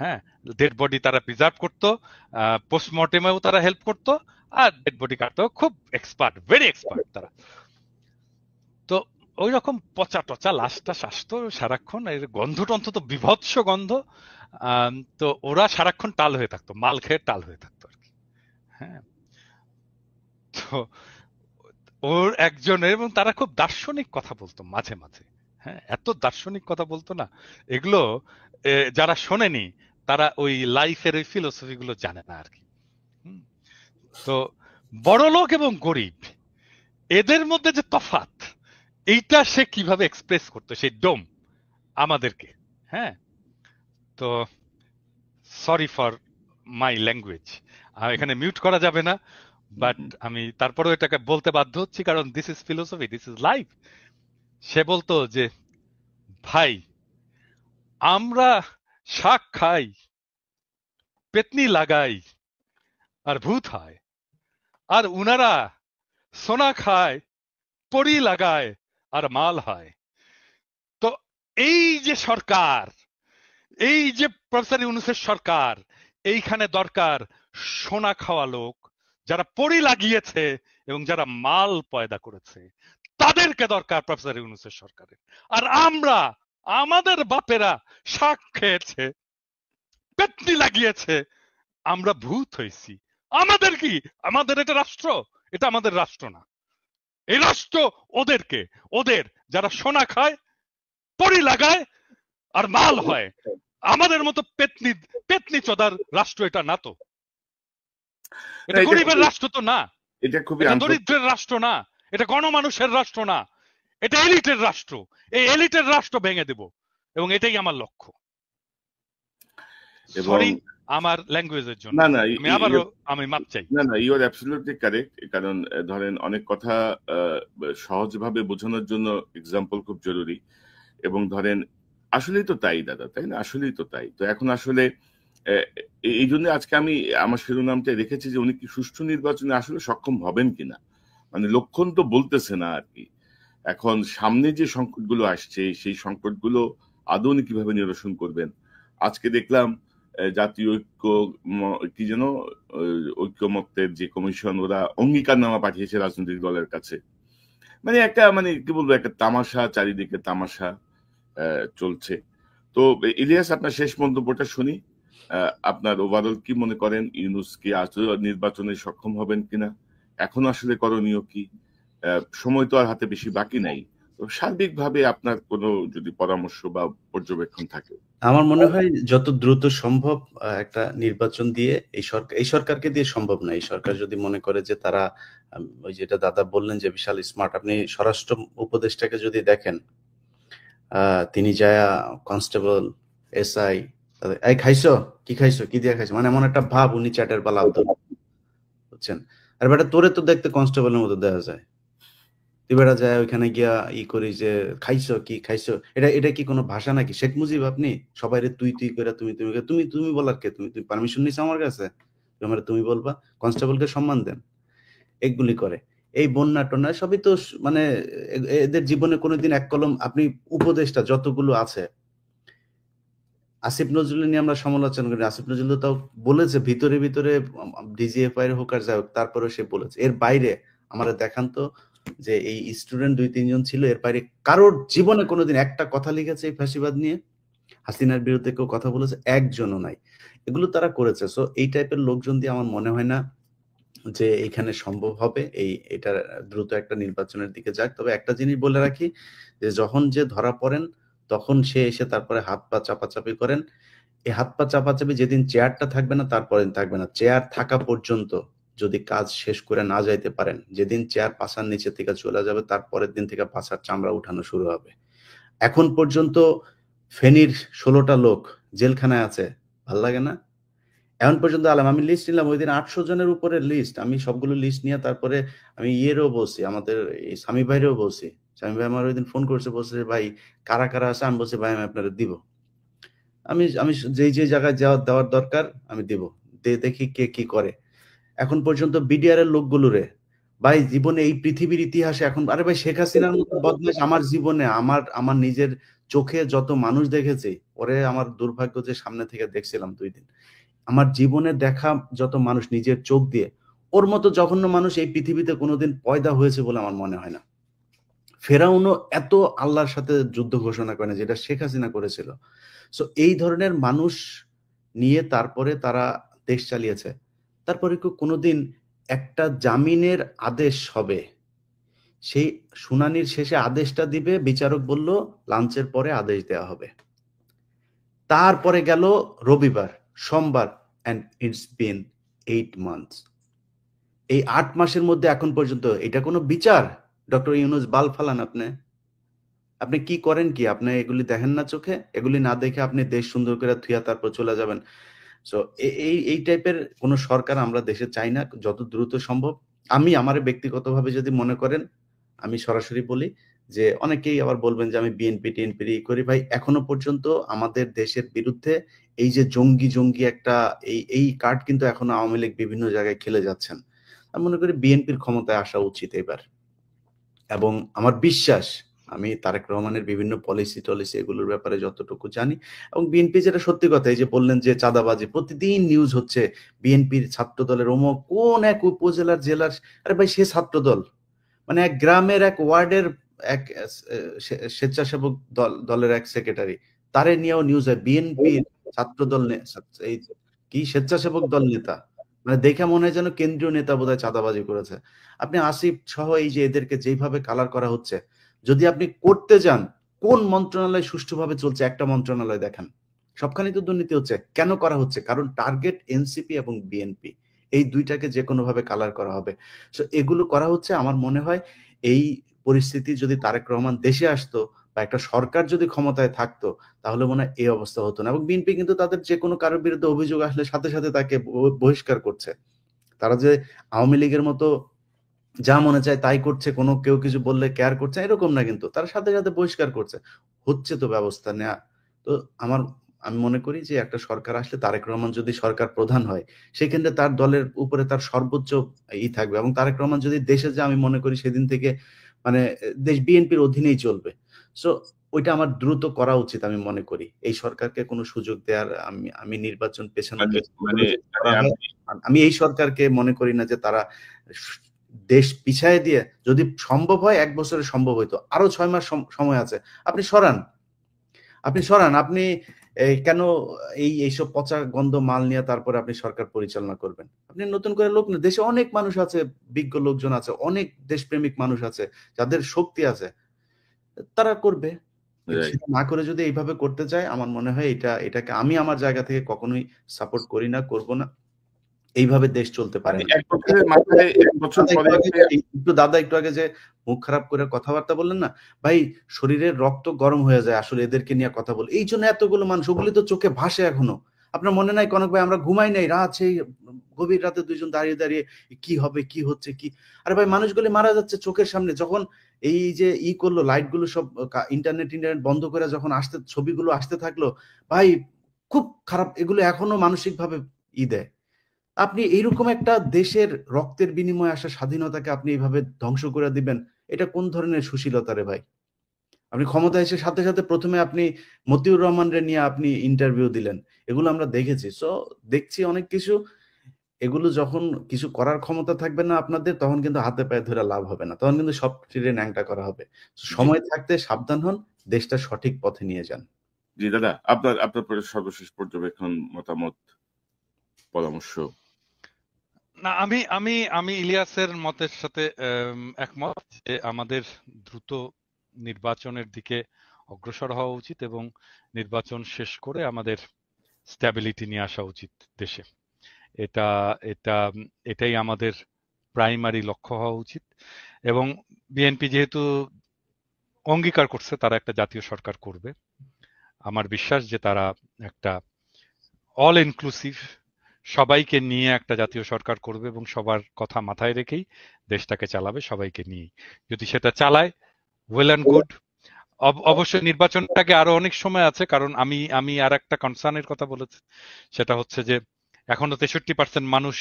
হ্যাঁ, ডেড বডি তারা প্রিজার্ভ করতো, পোস্টমর্টেমেও তারা হেল্প করতো, আর ডেড বডি কাটতেও খুব এক্সপার্ট, ভেরি এক্সপার্ট তারা। তো ওই রকম পচা টচা লাশটা আসতো সারাক্ষণ, এর গন্ধ টন্ধ তো বিভৎস গন্ধ। তো ওরা সারাক্ষণ টাল হয়ে থাকতো, মাল খেয়ে টাল হয়ে থাকতো আর কি। হ্যাঁ, তো ওর একজনের, এবং তারা খুব দার্শনিক কথা বলতো মাঝে মাঝে। হ্যাঁ, এত দার্শনিক কথা বলতো না, এগুলো যারা শোনেনি তারা ওই লাইফের ওই ফিলোসফি গুলো জানে না আর কি। হুম, তো বড় লোক এবং গরিব, এদের মধ্যে যে তফাৎ, এইটা সে কিভাবে এক্সপ্রেস করতো সেই ডোম আমাদেরকে। হ্যাঁ, তো সরি ফর মাই ল্যাঙ্গুয়েজ, এখানে মিউট করা যাবে না, বাট আমি তারপরেও এটাকে বলতে বাধ্য হচ্ছি, কারণ this is philosophy, this is life. সে বলতো যে ভাই, আমরা শাক খাই, পেতনি লাগাই, আর ভূত হয়, আর উনারা সোনা খায়, পরি লাগায়, আর মাল হয়। তো এই যে সরকার, এই যে প্রফেসর ইউনূসের সরকার, এইখানে দরকার সোনা খাওয়া লোক, যারা পরি লাগিয়েছে এবং যারা মাল পয়দা করেছে, তাদেরকে দরকার প্রফেসর ইউনূসের সরকারের। আর আমরা, আমাদের বাপেরা শাক খেয়েছে, পেতনি লাগিয়েছে, আমরা ভূত হয়েছি। আমাদের কি? আমাদের এটা রাষ্ট্র? এটা আমাদের রাষ্ট্র না। এই রাষ্ট্র ওদেরকে, ওদের যারা সোনা খায়, পরি লাগায়, আর মাল হয়। আমাদের মতো পেতনি পেতনি চোদার রাষ্ট্র এটা না তো। এটা গরিবের রাষ্ট্র তো না, এটা খুবই এটা দরিদ্রের রাষ্ট্র না, এটা গণমানুষের রাষ্ট্র না, এটা এলিটের রাষ্ট্র। এই এলিটের রাষ্ট্র ভেঙে দেব, এবং এটাই আমার লক্ষ্য। এবং সরি আমার ল্যাঙ্গুয়েজের জন্য, না না আমি আবারও আমি মাপ চাই। না না, ইউ আর অ্যাবসলিউটলি কারেক্ট। কারণ ধরেন অনেক কথা সহজভাবে বোঝানোর জন্য এক্সাম্পল খুব জরুরি। এবং ধরেন আসলেই তো তাই দাদা, তাই না? আসলেই তো তাই। তো এখন আসলে আহ, এই জন্য আজকে আমি আমার শিরোনামটা রেখেছি যে উনি কি সুষ্ঠু নির্বাচনে আসলে সক্ষম হবেন কিনা। মানে লক্ষণ তো বলতেছে না আর কি। এখন সামনে যে সংকটগুলো আসছে সেই সংকটগুলো আদৌ উনি কিভাবে নিরসন করবেন। আজকে দেখলাম জাতীয় ঐক্য কি যেন ঐক্যমত্যের যে কমিশন, ওরা অঙ্গীকারনামা পাঠিয়েছে রাজনৈতিক দলের কাছে। মানে একটা, মানে কি বলবো, একটা তামাশা, চারিদিকে তামাশা চলছে। তো ইলিয়াস, আপনার শেষ মন্তব্যটা শুনি। আপনার ওভারঅল কি মনে করেন, ইউনূস কি আসলে নির্বাচনে সক্ষম হবেন কিনা? এখন আসলে করণীয় কি? সময় তো আর হাতে বেশি বাকি নাই। তো সার্বিকভাবে আপনার কোনো যদি পরামর্শ বা পর্যবেক্ষণ থাকে। আমার মনে হয় যত দ্রুত সম্ভব একটা নির্বাচন দিয়ে এই সরকারকে দিয়ে সম্ভব না। এই সরকার যদি মনে করে যে তারা ওই যেটা দাদা বললেন যে বিশাল স্মার্ট, আপনি স্বরাষ্ট্র উপদেষ্টাকে যদি দেখেন, তিনি যায়া কনস্টেবল, এসআই, এই খাইছো, কি খাইছো, কি দিয়ে খাইছো, মানে এমন একটা ভাব উনি চ্যাটের পালা আব্দুল, বুঝছেন? আর বেটা তোরে তো দেখতে কনস্টেবলের মতো দেখা যায়, তুই বেটা যায় ওইখানে গিয়া করি যে খাইছো, কি খাইছো, এটা এটা কি কোনো ভাষা নাকি? শেখ মুজিব আপনি? সবাইরে তুই তুই করে তুমি তুমি করে, তুমি তুমি বলার কে? তুমি তুমি পারমিশন নিছো আমার কাছে? তুমি আমারে তুমি বলবা? কনস্টেবলকে সম্মান দেন। এগুলি করে এই বন্যা টন্যা সবই তো মানে এদের জীবনে কোনোদিন এক কলম, আপনি উপদেষ্টা যতগুলো আছে, আসিফ নজরুল নিয়ে আমরা সমালোচনা করি, আসিফ নজরুল তো তাও বলেছে ভিতরে ভিতরে ডিজিএফআই এর হোক আর যাই হোক, তারপরে সে বলেছে। এর বাইরে আমরা দেখান তো যে এই স্টুডেন্ট 2-3 জন ছিল, এর বাইরে কারোর জীবনে কোনোদিন একটা কথা লিখেছে এই ফ্যাসিবাদ নিয়ে? হাসিনার বিরুদ্ধে কেউ কথা বলেছে? একজনও নাই। এগুলো তারা করেছে। সো এই টাইপের লোকজন দিয়ে আমার মনে হয় না যে এখানে সম্ভব হবে এটা দ্রুত একটা নির্বাচনের দিকে যাক। তবে একটা জিনিস বলে রাখি, যে যখন যে ধরা পড়েন তখন সে এসে তারপরে হাত পা চাপাচাপি করেন। এই হাত পা চাপাচাপি যেদিন চেয়ারটা থাকবে না তারপরে থাকবে না। চেয়ার থাকা পর্যন্ত যদি কাজ শেষ করে না যাইতে পারেন, যেদিন চেয়ার পাছার নিচে থেকে চলে যাবে তারপরের দিন থেকে পাছার চামড়া উঠানো শুরু হবে। এখন পর্যন্ত ফেনীর 16টা লোক জেলখানায় আছে, ভাল লাগে না? এখন পর্যন্ত আলাম, আমি লিস্ট নিলাম ওই দিন 800 জনের উপরে লিস্ট, আমি সবগুলো লিস্ট নিয়ে তারপরে আমি ইয়েরও বলছি, আমাদের এই স্বামী ভাইরেও বলছি। স্বামী ভাই আমার ওই দিন ফোন করছে, বলছে যে ভাই কারা কারা আছে, আমি বলছি ভাই আমি আপনারা দিব, আমি আমি যেই যে জায়গায় দেওয়ার দরকার আমি দিব, দেখি কে কি করে। এখন পর্যন্ত বিডিআর এর লোকগুলো রে ভাই, জীবনে এই পৃথিবীর ইতিহাসে এখন, আরে ভাই শেখ হাসিনার মতো বদমাইশ আমার জীবনে আমার নিজের চোখে যত মানুষ দেখেছি, ওরে আমার দুর্ভাগ্য যে সামনে থেকে দেখছিলাম 2 দিন, আমার জীবনে দেখা যত মানুষ নিজের চোখ দিয়ে, ওর মতো জঘন্য মানুষ এই পৃথিবীতে কোনোদিন পয়দা হয়েছে বলে আমার মনে হয় না। ফেরাউনও এত আল্লাহর সাথে যুদ্ধ ঘোষণা করে না যেটা শেখ হাসিনা করেছিল। সো এই ধরনের মানুষ নিয়ে তারপরে তারা দেশ চালিয়েছে। তারপরে কি কোনোদিন একটা জামিনের আদেশ হবে, সেই শুনানির শেষে আদেশটা দিবে, বিচারক বলল লাঞ্চের পরে আদেশ দেওয়া হবে। তারপরে গেল রবিবার, সোমবার, and it's been 8 months। এই 8 মাসের মধ্যে এখন পর্যন্ত এটা কোনো বিচার? ডক্টর ইউনূস বাল ফালান আপনি? আপনি কি করেন কি? আপনি এগুলি দেখেন না চোখে? এগুলি না দেখে আপনি দেশ সুন্দর করে থুইয়া তারপর চলে যাবেন। সো এই টাইপের কোন সরকার আমরা দেশে চাই না, যত দ্রুত সম্ভব। আমি আমারে ব্যক্তিগতভাবে যদি মনে করেন, আমি সরাসরি বলি যে অনেকেই আবার বলবেন যে আমি বিএনপি টিএনপি করি, ভাই এখনো পর্যন্ত আমাদের দেশের বিরুদ্ধে এই যে জঙ্গি একটা এই কার্ড কিন্তু এখনো আওয়ামী লীগ বিভিন্ন জায়গায় খেলে যাচ্ছেন। আমি মনে করি বিএনপির ক্ষমতায় আসা উচিত এবার। এবং আমার বিশ্বাস, আমি তারেক রহমানের বিভিন্ন পলিসি টলিসি এগুলোর ব্যাপারে যতটুকু জানি, এবং বিএনপি যেটা সত্যি কথা, এই যে বললেন যে চাঁদাবাজি, প্রতিদিন নিউজ হচ্ছে বিএনপির ছাত্র দলের অমুক কোন এক উপজেলার জেলার, আরে ভাই সে ছাত্র দল, মানে এক গ্রামের এক ওয়ার্ডের এক স্বেচ্ছাসেবক দলের এক সেক্রেটারি, তারে নিয়েও নিউজ হয় বিএনপির ছাত্র দল এই কি স্বেচ্ছাসেবক দল নেতা, মানে দেখে মনে হয় যেন কেন্দ্রীয় নেতা বোধহয় চাঁদাবাজি করেছে। আপনি আসিফ সহ এই যে এদেরকে যেভাবে কালার করা হচ্ছে, যদি আপনি করতে যান কোন মন্ত্রণালয় সুষ্ঠুভাবে চলছে একটা মন্ত্রণালয় দেখান, সবখানে তো দুর্নীতি হচ্ছে। কেন করা হচ্ছে? কারণ টার্গেট এনসিপি এবং বিএনপি, এই দুইটাকে যে কোনো ভাবে কালার করা হবে। সো এগুলো করা হচ্ছে। আমার মনে হয় এই পরিস্থিতি যদি তারেক রহমান দেশে আসতো বা একটা সরকার যদি ক্ষমতায় থাকতো, তাহলে মনে হয় এই অবস্থা হতো না। এবং বিএনপি কিন্তু তাদের যে কোনো কারোর বিরুদ্ধে অভিযোগ আসলে সাথে সাথে তাকে বহিষ্কার করছে। তারা যে আওয়ামী লীগের মতো যা মনে চায় তাই করছে, কোনো কেউ কিছু বললে কেয়ার করছে এরকম না, কিন্তু তারা সাথে সাথে বহিষ্কার করছে। হচ্ছে তো ব্যবস্থা নেওয়া। তো আমি মনে করি যে একটা সরকার আসলে তারেক রহমান যদি সরকার প্রধান হয়, সেক্ষেত্রে তার দলের উপরে তার সর্বোচ্চ থাকবে। এবং তারেক রহমান যদি দেশে যায়, আমি মনে করি সেদিন থেকে মানে দেশ বিএনপির অধীনেই চলবে। সো ওইটা আমার দ্রুত করা উচিত আমি মনে করি। এই সরকারকে কোনো সুযোগ দেওয়ার, আমি নির্বাচন পেছানোর আমি এই সরকারকে মনে করি না যে তারা দেশ পিছায় দিয়ে, যদি সম্ভব হয় 1 বছরে সম্ভব হইতো, আরো 6 মাস সময় আছে, আপনি সরান। আপনি কেন এইসব পচা গন্ধ মাল নিয়ে তারপরে আপনি সরকার পরিচালনা করবেন? আপনি নতুন করে লোক না, দেশে অনেক মানুষ আছে, বিজ্ঞ লোকজন আছে, অনেক দেশপ্রেমিক মানুষ আছে, যাদের শক্তি আছে, তারা করবে। কিন্তু রাইট। সেটা না করে যদি এইভাবে করতে চায়, আমার মনে হয় এটাকে আমি আমার জায়গা থেকে কখনোই সাপোর্ট করি না, করব না। এইভাবে দেশ চলতে পারে মানে না। ১ বছরের মাথায় ১ বছর দাদা পরে একটু আগে আপনি দাদা একটু আগে যে মুখ খারাপ করে কথাবার্তা বললেন না? ভাই, শরীরের রক্ত গরম হয়ে যায় আসলে এদেরকে নিয়ে কথা বলে। এইজন্য এতগুলো মানুষ, ওগুলি তো চোখে ভাসে এখনো। আপনার মনে নাই কনক ভাই, আমরা ঘুমাই নাই, রাত সেই গভীর রাতে ২ জন দাঁড়িয়ে, দাঁড়িয়ে কি হবে, কি হচ্ছে, কি? আরে ভাই, মানুষগুলি মারা যাচ্ছে চোখের সামনে। যখন এই যে করলো, লাইট গুলো সব ইন্টারনেট বন্ধ করে যখন ছবিগুলো আসতে থাকলো, ভাই খুব খারাপ। এগুলো এখনো মানসিকভাবে দেয়। আপনি এইরকম একটা দেশের রক্তের বিনিময়ে আসা স্বাধীনতাকে আপনি এইভাবে ধ্বংস করে দিবেন, এটা কোন ধরনের সুশীলতা রে ভাই? আপনি ক্ষমতায় এসে সাথে, সাথে ১ম এ আপনি মতিউর রহমানরে নিয়ে আপনি ইন্টারভিউ দিলেন। এগুলো আমরা দেখেছি। সো দেখছি অনেক কিছু। এগুলো যখন কিছু করার ক্ষমতা থাকবে না আপনাদের, তখন কিন্তু হাতে পায়ে ধরে লাভ হবে না। তখন কিন্তু সব টেনে ন্যাংটা করা হবে। জি, সময় থাকতে সাবধান হন, দেশটা সঠিক পথে নিয়ে যান। জি দাদা, আপনার পরে সর্বশেষ পর্যবেক্ষণ, মতামত, পরামর্শ। না, আমি আমি আমি ইলিয়াসের মতের সাথে একমত যে আমাদের দ্রুত নির্বাচনের দিকে অগ্রসর হওয়া উচিত এবং নির্বাচন শেষ করে আমাদের স্ট্যাবিলিটি নিয়ে আসা উচিত দেশে। এটা এটা এটাই আমাদের প্রাইমারি লক্ষ্য হওয়া উচিত। এবং বিএনপি যেহেতু অঙ্গীকার করছে তারা একটা জাতীয় সরকার করবে, আমার বিশ্বাস যে তারা একটা অল ইনক্লুসিভ, সবাইকে নিয়ে একটা জাতীয় সরকার করবে এবং সবার কথা মাথায় রেখেই দেশটাকে চালাবে, সবাইকে নিয়েই। যদি সেটা চালায়, ওয়েল অ্যান্ড গুড। অবশ্যই নির্বাচনটাকে আরো অনেক সময় আছে, কারণ আমি আমি আর একটা কনসার্নের কথা বলেছি, সেটা হচ্ছে যে এখনো 63% মানুষ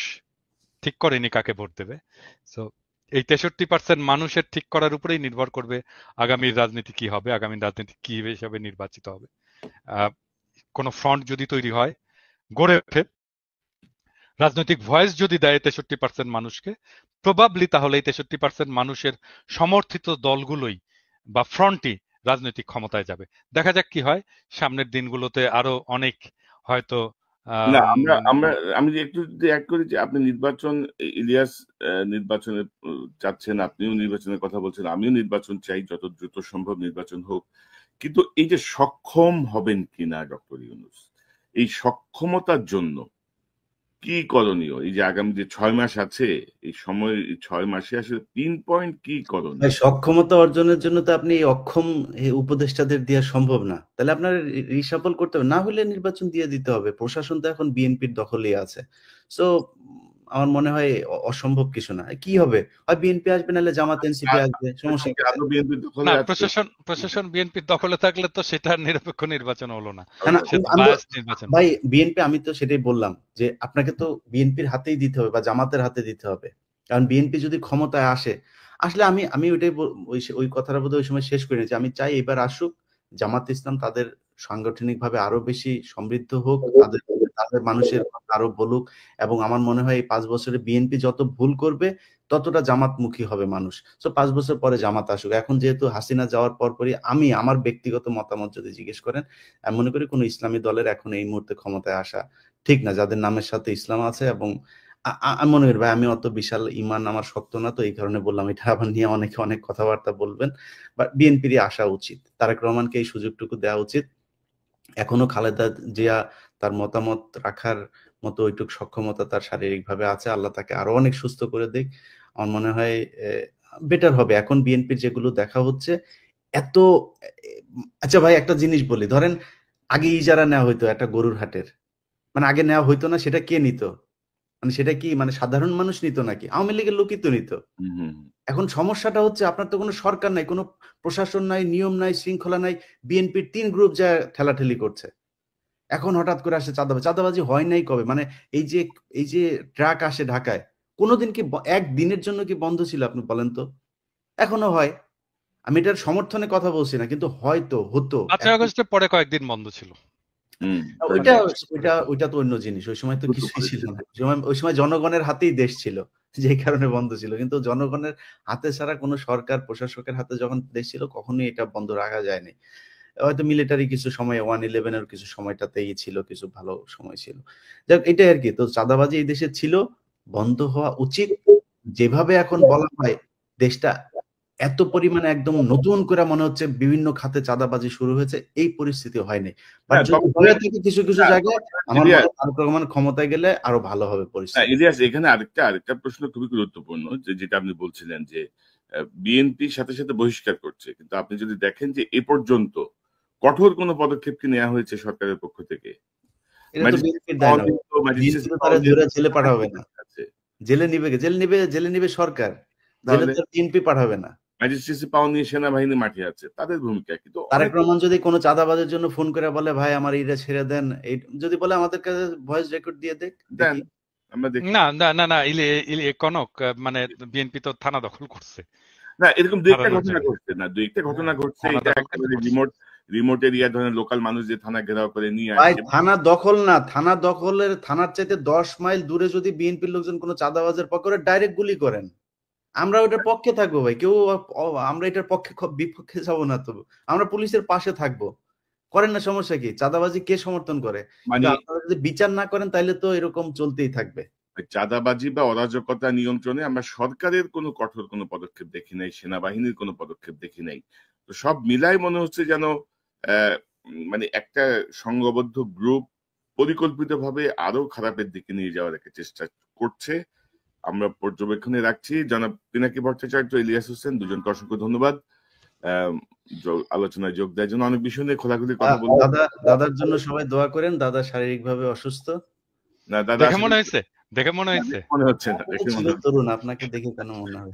ঠিক করেনি কাকে ভোট দেবে। সো এই 63% মানুষের ঠিক করার উপরেই নির্ভর করবে আগামীর রাজনীতি কি হবে, আগামী রাজনীতি কি হিসেবে নির্বাচিত হবে। কোনো ফ্রন্ট যদি তৈরি হয়, গড়ে ওঠে, রাজনৈতিক ভয়েস যদি দেয় 63% মানুষকে, প্রবাবলি তাহলে এই 63% মানুষের সমর্থিত দলগুলোই বা ফ্রন্টই রাজনৈতিক ক্ষমতায় যাবে। দেখা যাক কি হয় সামনের দিনগুলোতে, আরো অনেক হয়তো না, আমি যে একটু যদি অ্যাড করি যে আপনি নির্বাচন, ইলিয়াস নির্বাচনে চাচ্ছেন, আপনিও নির্বাচনের কথা বলছেন, আমিও নির্বাচন চাই, যত দ্রুত সম্ভব নির্বাচন হোক। কিন্তু এই যে সক্ষম হবেন কিনা ডক্টর ইউনূস, এই সক্ষমতার জন্য কি করণীয়? এই যে আগামী যে ৬ মাস আছে, এই সময় ৬ মাসে আসলে পিন পয়েন্ট কি ভাই, করণীয়? সক্ষমতা অর্জনের জন্য তো আপনি এই অক্ষম উপদেষ্টাদের দেওয়া সম্ভব না। তাহলে আপনার রিশাফল করতে হবে, না হলে নির্বাচন দিয়ে দিতে হবে। প্রশাসন তো এখন বিএনপির দখলেই আছে। সো আমার মনে হয় অসম্ভব কিছু না। কি হবে, হয় বিএনপি আসবে, নাহলে জামাত এনসিপি আসবে, সমস্যা কি কোথায়? আদৌ বিএনপির দখলে না, আছে? প্রশাসন বিএনপির দখলে থাকলে তো সেটা নিরপেক্ষ নির্বাচন হলো না, না, না, সে তো আমি তো বায়াস নির্বাচন ভাই, হলো। বিএনপি, আমি তো সেটাই বললাম যে আপনাকে তো বিএনপির হাতেই দিতে হবে বা জামাতের হাতে দিতে হবে। কারণ বিএনপি যদি ক্ষমতায় আসে, আসলে আমি আমি ওইটাই ওই কথাটা বোধহয় ওই সময় শেষ করে নিয়েছি। আমি চাই এবার আসুক জামাত ইসলাম, তাদের সাংগঠনিকভাবে আরো বেশি সমৃদ্ধ হোক, তাদের তাদের মানুষের কথা আরো বলুক। এবং আমার মনে হয় এই ৫ বছরে বিএনপি যত ভুল করবে, ততটা জামাতমুখী হবে মানুষ। সো ৫ বছর পরে জামাত আসুক। এখন যেহেতু হাসিনা যাওয়ার পরপরই, আমি আমার ব্যক্তিগত মতামত যদি জিজ্ঞেস করেন, আমি মনে করি কোনো ইসলামী দলের এখন এই মুহূর্তে ক্ষমতায় আসা ঠিক না, যাদের নামের সাথে ইসলাম আছে। এবং আমি মনে করি ভাই, আমি অত বিশাল ইমান আমার শক্ত না, তো এই কারণে বললাম। এটা আবার নিয়ে অনেকে অনেক কথাবার্তা বলবেন, বাট বিএনপিরই আসা উচিত। তারেক রহমানকে এই সুযোগটুকু দেওয়া উচিত। এখনো খালেদা জিয়া তার মতামত রাখার মতো ওইটুক সক্ষমতা তার শারীরিকভাবে আছে। আল্লাহ তাকে আরো অনেক সুস্থ করে দিক। আমার মনে হয় বেটার হবে। এখন বিএনপির যেগুলো দেখা হচ্ছে, এত আচ্ছা ভাই, একটা জিনিস বলি, ধরেন আগে ইজারা নেওয়া হইতো একটা গরুর হাটের, মানে আগে নেওয়া হইতো না, সেটা কে নিত? মানে সেটা কি, মানে সাধারণ মানুষ নিত নাকি আওয়ামী লীগের লোকই তো নিত? হুম, হুম। এখন সমস্যাটা হচ্ছে আপনার তো কোনো সরকার নাই, কোনো প্রশাসন নাই, নিয়ম নাই, শৃঙ্খলা নাই। বিএনপির ৩ গ্রুপ যা ঠেলাঠেলি করছে। এখন হঠাৎ করে আসে চাঁদাবাজি। চাঁদাবাজি হয় নাই কবে? মানে এই যে ট্রাক আসে ঢাকায়, কোনোদিন কি একদিনের জন্য কি বন্ধ ছিল আপনি বলেন তো? এখনো হয়। আমি এটার সমর্থনে কথা বলছি না, কিন্তু হয়তো হতো। ৫ই আগস্টের পরে কয়েকদিন বন্ধ ছিল। হুম, ওইটা হয়তো ওইটা তো অন্য জিনিস। ওই সময় তো হতে কিছুই পারে। ছিল না। ওই সময় জনগণের হাতেই দেশ ছিল। যেই কারণে বন্ধ ছিল। কিন্তু জনগণের হাতে ছাড়া কোনো সরকার, প্রশাসকের হাতে যখন দেশ ছিল, কখনোই এটা বন্ধ রাখা যায়নি। হয়তো মিলিটারি কিছু সময় 1/11 এর কিছু সময়টাতেই ছিল, কিছু ভালো সময় ছিল। যাক, এটাই আরকি। তো চাঁদাবাজি এই দেশে ছিল, বন্ধ হওয়া উচিত। যেভাবে এখন বলা হয় দেশটা এত পরিমাণে একদম নতুন করে মনে হচ্ছে বিভিন্ন খাতে চাঁদাবাজি শুরু হয়েছে, এই পরিস্থিতি হয়নি। বাট হ্যাঁ, যদি তবে হয়ে থাকে কিছু কিছু হ্যাঁ, জায়গায়, আমার মনে ইলিয়াস হয় তারেক রহমান ক্ষমতায় গেলে আরো ভালো হবে পরিস্থিতি। ইলিয়াস এখানে আরেকটা প্রশ্ন খুবই গুরুত্বপূর্ণ, যেটা আপনি বলছিলেন যে বিএনপির সাথে সাথে বহিষ্কার করছে, কিন্তু আপনি যদি দেখেন যে এ পর্যন্ত কঠোর কোনো পদক্ষেপ কি নেওয়া হয়েছে সরকারের পক্ষ থেকে? এটা তো ম্যাজিস্ট্রেসি বিএনপির দায় পাওয়া নয়, নিয়ে তো বিএনপি ম্যাজিস্ট্রেসি তো পাওয়া তারা নিয়ে ধরে জেলে পাঠাবে না, আছে। জেলে নিবে সরকার, জেলে তাহলে তো বিএনপি পাঠাবে না। ম্যাজিস্ট্রেসি পাওয়া নিয়ে সেনাবাহিনী মাঠে আছে, তাদের ভূমিকা কিন্তু তারেক অনেক। রহমান যদি কোনো চাঁদাবাজের জন্য ফোন করে বলে ভাই আমার এটা ছেড়ে দেন, এই যদি বলে আমাদের কাছে ভয়েস রেকর্ড দিয়ে দেন, দেখি। আমরা দেখি। না না না না কনক, মানে বিএনপি তো থানা দখল করছে না, এরকম দুই একটা হারানোর ঘটনা জন্য। ঘটছে, না দুই একটা ঘটনা ঘটছে, থানা এটা দখল কিন্তু একেবারে করছে। রিমোট এরিয়া ধরনের লোকাল মানুষ যে থানা ঘেরাও করে নিয়ে ভাই আসছে। থানা দখল না, থানা দখলের থানার চাইতে 10 মাইল দূরে যদি বিএনপির লোকজন কোনো চাঁদাবাজের পক্ষে ডাইরেক্ট গুলি করেন, আমরা ওটার পক্ষে থাকবো ভাই, কেউ আমরা এটার পক্ষে বিপক্ষে যাবো না, তো আমরা পুলিশের পাশে থাকবো। করেন না, সমস্যা কি? চাঁদাবাজি কে সমর্থন করে? কিন্তু মানে আপনারা যদি বিচার না করেন তাহলে তো এরকম চলতেই থাকবে। চাঁদাবাজি বা অরাজকতা নিয়ন্ত্রণে আমরা সরকারের কোনো কঠোর কোনো পদক্ষেপ দেখি নাই, সেনাবাহিনীর কোনো পদক্ষেপ দেখি নাই। তো সব মিলাই মনে হচ্ছে যেন মানে একটা সংঘবদ্ধ গ্রুপ পরিকল্পিতভাবে আরো খারাপের দিকে নিয়ে যাওয়ার একটা চেষ্টা করছে। আমরা পর্যবেক্ষণে রাখছি। জনাব পিনাকি ভট্টাচার্য, ইলিয়াস হোসেন, দুজনকে অসংখ্য ধন্যবাদ আলোচনায় যোগ দেওয়ার জন্য। অনেক বিষয় নিয়ে খোলাখুলি কথা বললাম। দাদার জন্য সবাই দোয়া করেন, দাদা শারীরিকভাবে অসুস্থ। না দাদা, দেখে মনে হয়েছে, দেখে মনে হয়েছে মনে হচ্ছে না, দেখে মনে হচ্ছে তরুণ, আপনাকে দেখে কেন মনে হবে?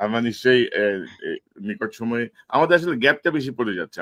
আমরা নিশ্চয়ই নিকট সময়ে আমাদের আসলে গ্যাপটা বেশি পড়ে যাচ্ছে।